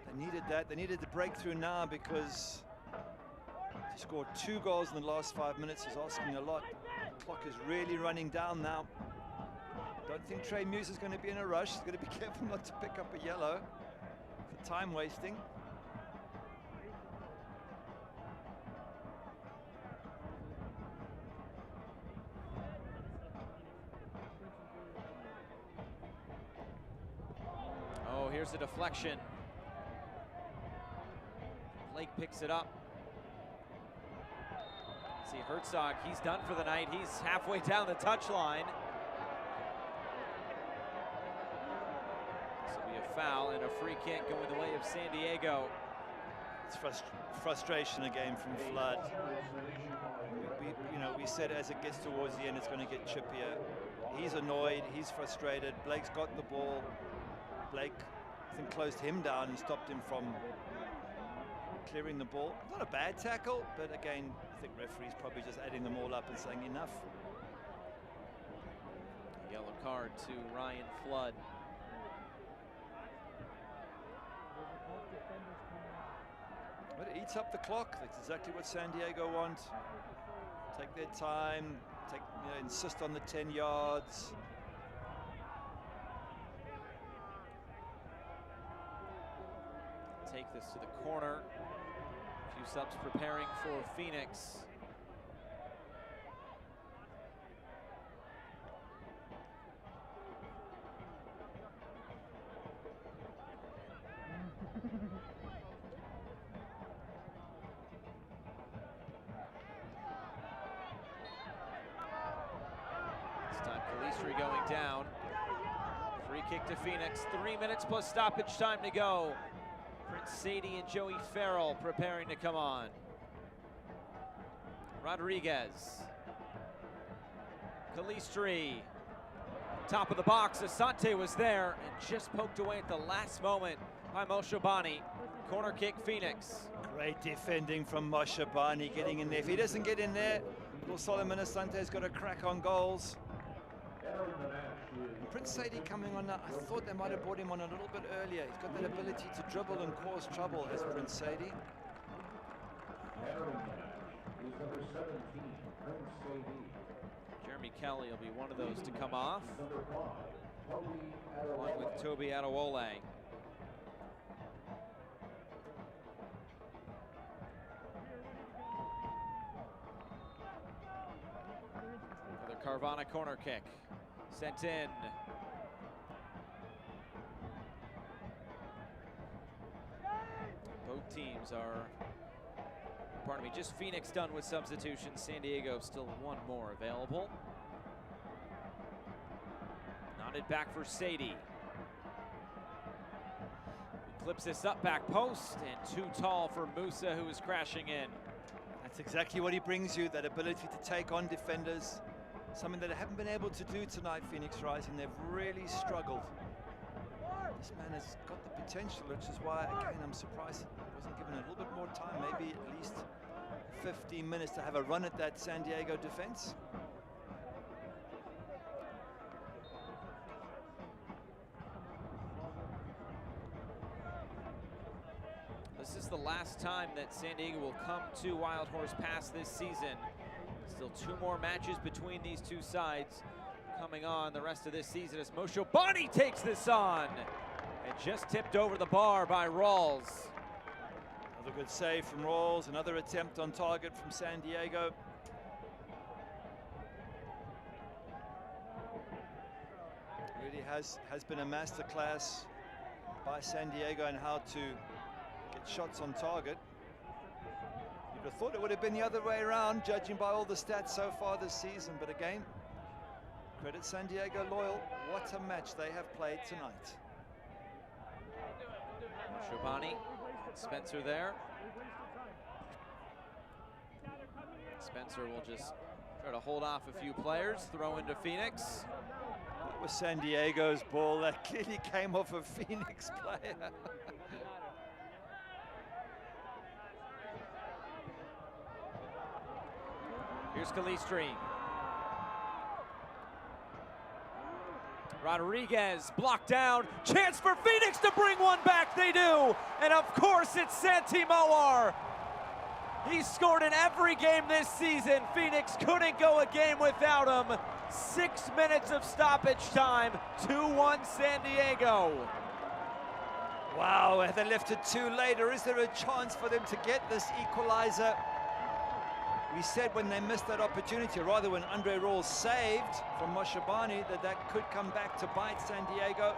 They needed that. They needed the breakthrough now because to score 2 goals in the last 5 minutes is asking a lot. The clock is really running down now. Don't think Trey Muse is going to be in a rush. He's going to be careful not to pick up a yellow for time wasting. Oh, here's a deflection. Blake picks it up. See Herzog, he's done for the night. He's halfway down the touchline. Foul and a free kick going the way of San Diego. It's frustration again from Flood. We said as it gets towards the end, it's going to get chippier. He's annoyed, he's frustrated. Blake's got the ball. Blake, I think, closed him down and stopped him from clearing the ball. Not a bad tackle, but again, I think referee's probably just adding them all up and saying enough. Yellow card to Ryan Flood. But it eats up the clock. That's exactly what San Diego want. Take their time, insist on the 10 yards. Take this to the corner. A few subs preparing for Phoenix. Going down. Free kick to Phoenix. 3 minutes plus stoppage time to go. Prince Sadie and Joey Farrell preparing to come on. Rodriguez. Calistri. Top of the box. Asante was there and just poked away at the last moment by Moshobani. Corner kick, Phoenix. Great defending from Moshobani getting in there. If he doesn't get in there, little Solomon Asante's got a crack on goals. And Prince Sadie coming on now, I thought they might have brought him on a little bit earlier. He's got that ability to dribble and cause trouble as Prince Sadie. Jeremy Kelly will be one of those to come off, along with Toby Adewole. Carvana corner kick. Sent in. teams are, pardon me, just Phoenix done with substitutions. San Diego still one more available. Nodded back for Sadie. Who clips this up back post, and too tall for Musa, who is crashing in. That's exactly what he brings you, that ability to take on defenders. Something that they haven't been able to do tonight, Phoenix Rising. They've really struggled. This man has got the potential, which is why, again, I'm surprised he wasn't given a little bit more time, maybe at least 15 minutes to have a run at that San Diego defense. This is the last time that San Diego will come to Wild Horse Pass this season. Still 2 more matches between these two sides coming on the rest of this season as Moshobani takes this on. And just tipped over the bar by Rawls. Another good save from Rawls, another attempt on target from San Diego. Really has been a masterclass by San Diego in how to get shots on target. You'd have thought it would have been the other way around, judging by all the stats so far this season, but again, credit San Diego Loyal. What a match they have played tonight. Shabani, Spencer there. Spencer will just try to hold off a few players, throw into Phoenix. That was San Diego's ball. That clearly came off a Phoenix player. Here's Calistri. Rodriguez blocked down. Chance for Phoenix to bring one back. They do. And of course, it's Santi Moar. He's scored in every game this season. Phoenix couldn't go a game without him. 6 minutes of stoppage time. 2-1 San Diego. Wow, they left it too late, or is there a chance for them to get this equalizer? We said when they missed that opportunity, or rather when Andre Rawls saved from Moshobani, that could come back to bite San Diego.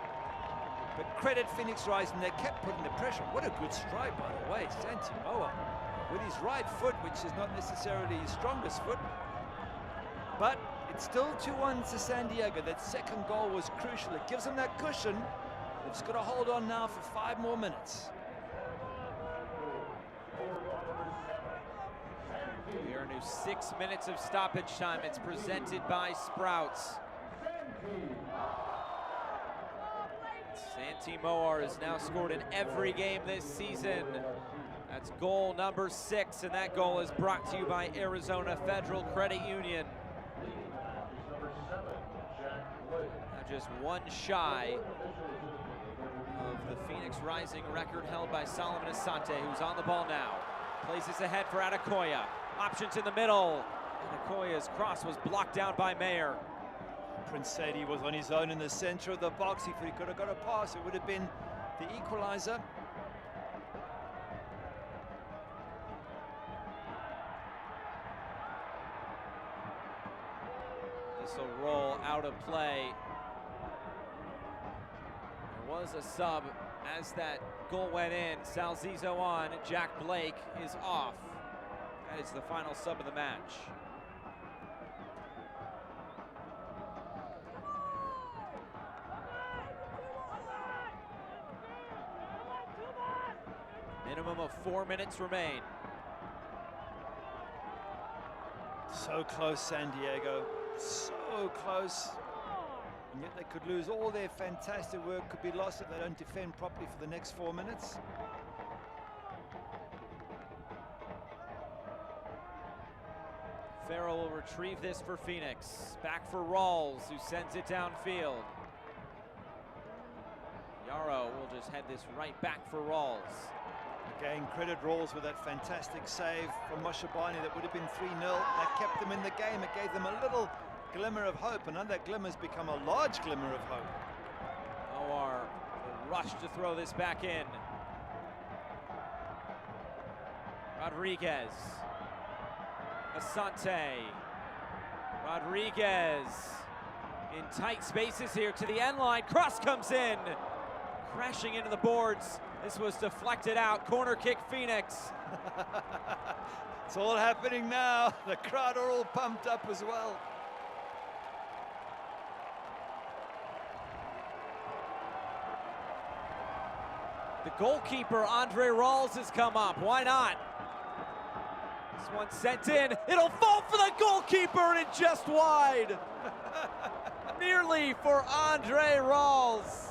But credit Phoenix Rising, they kept putting the pressure. What a good strike, by the way, Santi Moar. With his right foot, which is not necessarily his strongest foot. But it's still 2-1 to San Diego. That second goal was crucial. It gives them that cushion. They've just got to hold on now for 5 more minutes. We are new 6 minutes of stoppage time. It's presented by Sprouts. Santi Moar has now scored in every game this season. That's goal number 6, and that goal is brought to you by Arizona Federal Credit Union. Now just one shy of the Phoenix Rising record held by Solomon Asante, who's on the ball now. Plays this ahead for Adekoya. Options in the middle. Adekoya's cross was blocked down by Mayer. Prince Sadie was on his own in the center of the box. If he could have got a pass, it would have been the equalizer. This will roll out of play. There was a sub as that goal went in. Sal Zizzo on, Jack Blake is off. That is the final sub of the match. Minimum of 4 minutes remain. So close, San Diego. So close. And yet they could lose. All their fantastic work could be lost if they don't defend properly for the next 4 minutes. Farrell will retrieve this for Phoenix. Back for Rawls, who sends it downfield. Yarrow will just head this right back for Rawls. Again, credit Rawls with that fantastic save from Moshobani. That would have been 3-0. That kept them in the game. It gave them a little glimmer of hope, and now that glimmer has become a large glimmer of hope. Moar will rush to throw this back in. Rodriguez. Asante. Rodriguez in tight spaces here to the end line. Cross comes in. crashing into the boards. This was deflected out. Corner kick, Phoenix. It's all happening now. The crowd are all pumped up as well. The goalkeeper, Andre Rawls, has come up. Why not? This one sent in. It'll fall for the goalkeeper, and it just wide. Nearly for Andre Rawls.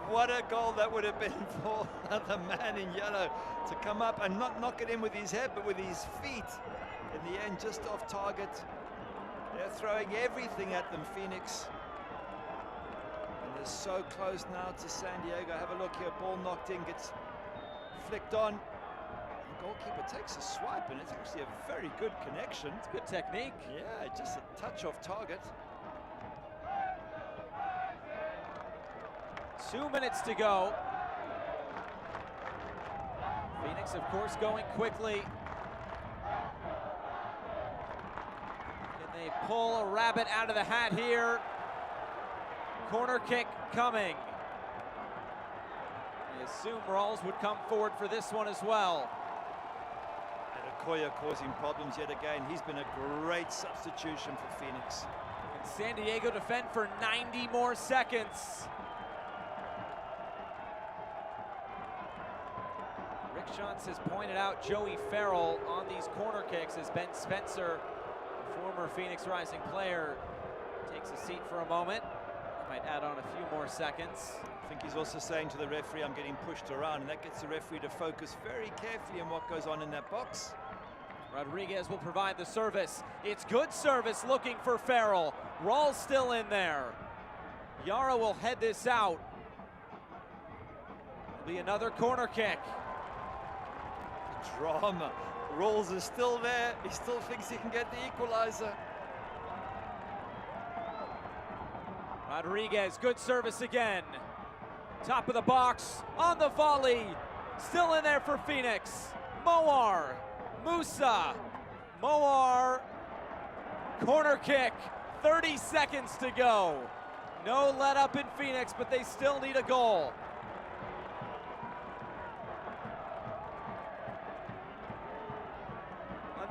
What a goal that would have been for the man in yellow to come up and not knock it in with his head, but with his feet. In the end, just off target. They're throwing everything at them, Phoenix. And they're so close now to San Diego. Have a look here, ball knocked in, gets flicked on. The goalkeeper takes a swipe, and it's actually a very good connection. It's good technique. Yeah, just a touch off target. 2 minutes to go. Phoenix, of course, going quickly. Can they pull a rabbit out of the hat here? Corner kick coming. I assume Rawls would come forward for this one as well. And Okoye causing problems yet again. He's been a great substitution for Phoenix. Can San Diego defend for 90 more seconds? Rick Schantz has pointed out Joey Farrell on these corner kicks as Ben Spencer, former Phoenix Rising player, takes a seat for a moment. Might add on a few more seconds. I think he's also saying to the referee, I'm getting pushed around, and that gets the referee to focus very carefully on what goes on in that box. Rodriguez will provide the service. It's good service looking for Farrell. Rawls still in there. Yara will head this out. It'll be another corner kick. Drama. Rawls is still there. He still thinks he can get the equalizer. Rodriguez, good service again. Top of the box, on the volley. Still in there for Phoenix. Moar, Musa, Moar. Corner kick, 30 seconds to go. No let up in Phoenix, but they still need a goal.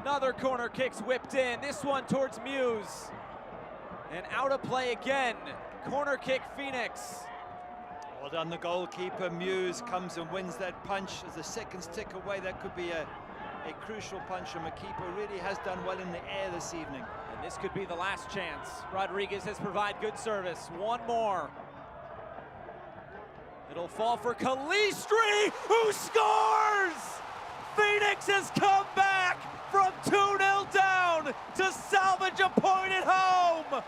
Another corner kick's whipped in, this one towards Muse. And out of play again. Corner kick, Phoenix. Well done, the goalkeeper. Muse comes and wins that punch as the seconds tick away. That could be a crucial punch, and Makipo really has done well in the air this evening. And this could be the last chance. Rodriguez has provided good service. One more. It'll fall for Calistri, who scores! Phoenix has come back from 2-0 down to salvage a point at home.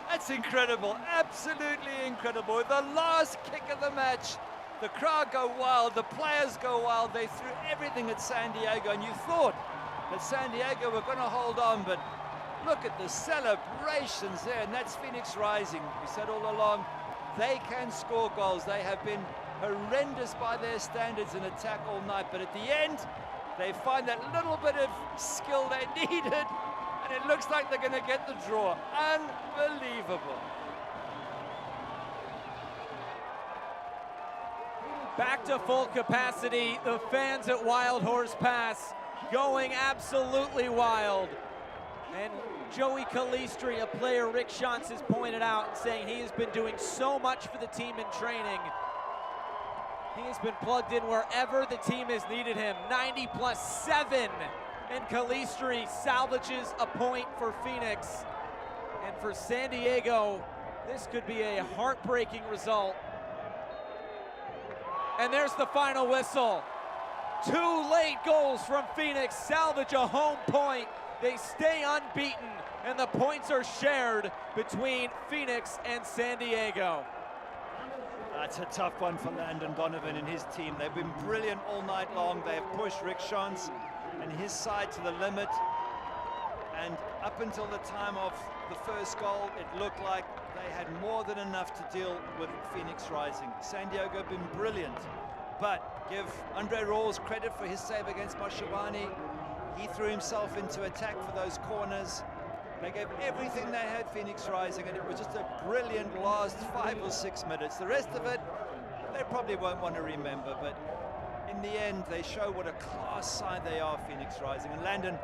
That's incredible, absolutely incredible. The last kick of the match, the crowd go wild, the players go wild. They threw everything at San Diego, and you thought that San Diego were going to hold on, but look at the celebrations there, and that's Phoenix Rising. We said all along, they can score goals. They have been horrendous by their standards in attack all night, but at the end, they find that little bit of skill they needed, and it looks like they're going to get the draw. Unbelievable. Back to full capacity, the fans at Wild Horse Pass going absolutely wild. And Joey Calistri, a player Rick Schantz has pointed out, saying he has been doing so much for the team in training. He has been plugged in wherever the team has needed him. 90+7, and Calistri salvages a point for Phoenix. And for San Diego, this could be a heartbreaking result. And there's the final whistle. 2 late goals from Phoenix salvage a home point. They stay unbeaten, and the points are shared between Phoenix and San Diego. That's a tough one for Landon Donovan and his team. They've been brilliant all night long. They have pushed Rick Schantz and his side to the limit. And up until the time of the first goal, it looked like they had more than enough to deal with Phoenix Rising. San Diego have been brilliant, but give Andre Rawls credit for his save against Moshobani. He threw himself into attack for those corners. They gave everything they had, Phoenix Rising, and it was just a brilliant last 5 or 6 minutes. The rest of it, they probably won't want to remember, but in the end, they show what a class side they are, Phoenix Rising. And Landon,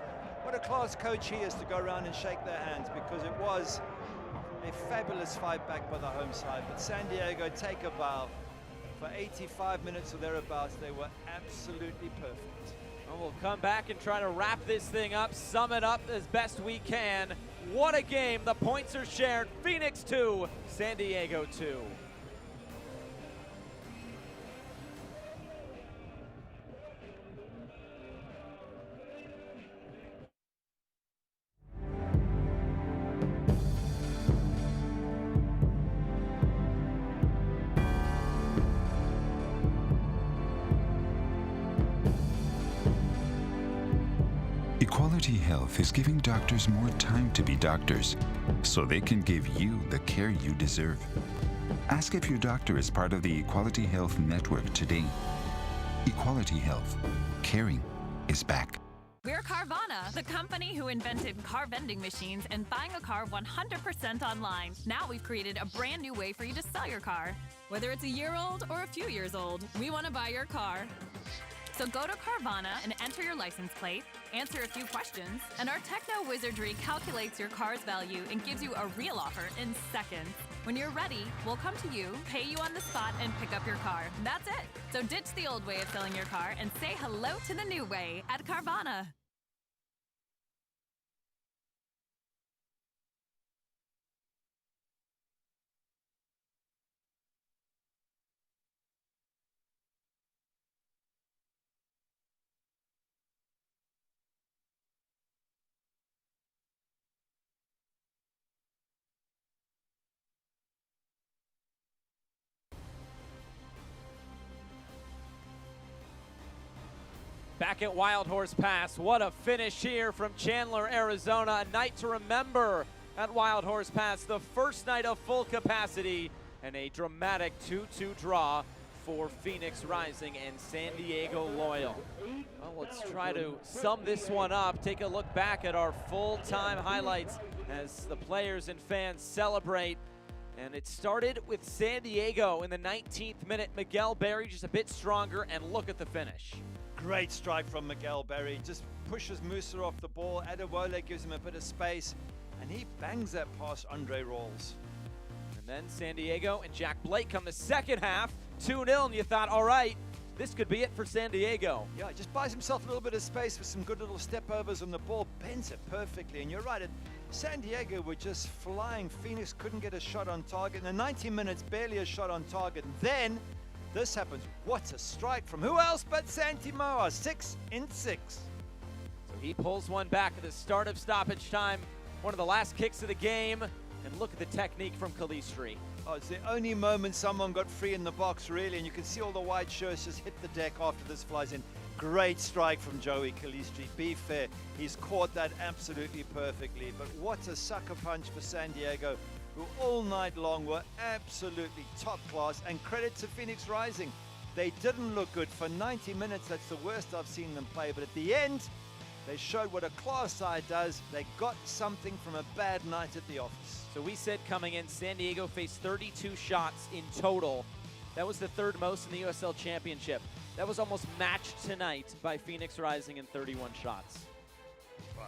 what a class coach he is to go around and shake their hands, because it was a fabulous fight back by the home side. But San Diego take a bow. For 85 minutes or thereabouts, they were absolutely perfect. Well, we'll come back and try to wrap this thing up, sum it up as best we can. What a game. The points are shared. Phoenix 2, San Diego 2. Equality Health is giving doctors more time to be doctors, so they can give you the care you deserve. Ask if your doctor is part of the Equality Health Network today. Equality Health. Caring is back. We're Carvana, the company who invented car vending machines and buying a car 100% online. Now we've created a brand new way for you to sell your car. Whether it's a year old or a few years old, we want to buy your car. So go to Carvana and enter your license plate, answer a few questions, and our techno wizardry calculates your car's value and gives you a real offer in seconds. When you're ready, we'll come to you, pay you on the spot, and pick up your car. That's it. So ditch the old way of selling your car and say hello to the new way at Carvana. Back at Wild Horse Pass, what a finish here from Chandler, Arizona. A night to remember at Wild Horse Pass, the first night of full capacity, and a dramatic 2-2 draw for Phoenix Rising and San Diego Loyal. Well, let's try to sum this one up, take a look back at our full-time highlights as the players and fans celebrate. And it started with San Diego in the 19th minute. Miguel Berry just a bit stronger, and look at the finish. Great strike from Miguel Berry. Just pushes Musa off the ball. Adewale gives him a bit of space, and he bangs that past Andre Rawls. And then San Diego and Jack Blake come the second half, 2-0, and you thought, all right, this could be it for San Diego. Yeah, just buys himself a little bit of space with some good little step overs on the ball, bends it perfectly. And you're right, San Diego were just flying. Phoenix couldn't get a shot on target. In the 90 minutes, barely a shot on target. And then this happens. What a strike from who else but Santi Moa, 6 in 6. So he pulls one back at the start of stoppage time. One of the last kicks of the game. And look at the technique from Calistri. Oh, it's the only moment someone got free in the box, really. And you can see all the white shirts just hit the deck after this flies in. Great strike from Joey Calistri. Be fair, he's caught that absolutely perfectly. But what a sucker punch for San Diego, who all night long were absolutely top class. And credit to Phoenix Rising. They didn't look good for 90 minutes. That's the worst I've seen them play. But at the end, they showed what a class side does. They got something from a bad night at the office. So we said coming in, San Diego faced 32 shots in total. That was the third most in the USL Championship. That was almost matched tonight by Phoenix Rising in 31 shots. Wow.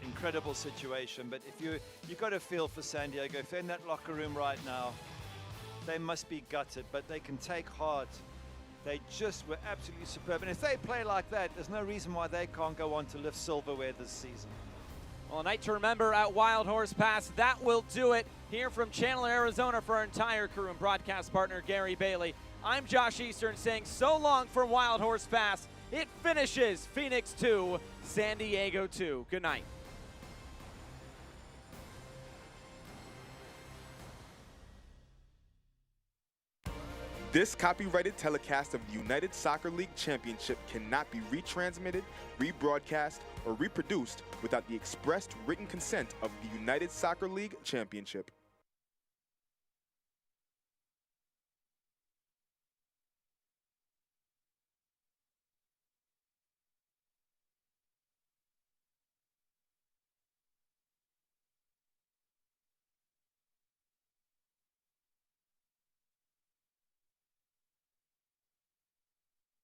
Incredible situation. But if you got a feel for San Diego, if they're in that locker room right now, they must be gutted, but they can take heart. They just were absolutely superb. And if they play like that, there's no reason why they can't go on to lift silverware this season. Well, a night to remember at Wild Horse Pass. That will do it here from Chandler, Arizona for our entire crew and broadcast partner, Gary Bailey. I'm Josh Eastern saying so long from Wild Horse Pass. It finishes Phoenix 2, San Diego 2. Good night. This copyrighted telecast of the United Soccer League Championship cannot be retransmitted, rebroadcast, or reproduced without the expressed written consent of the United Soccer League Championship.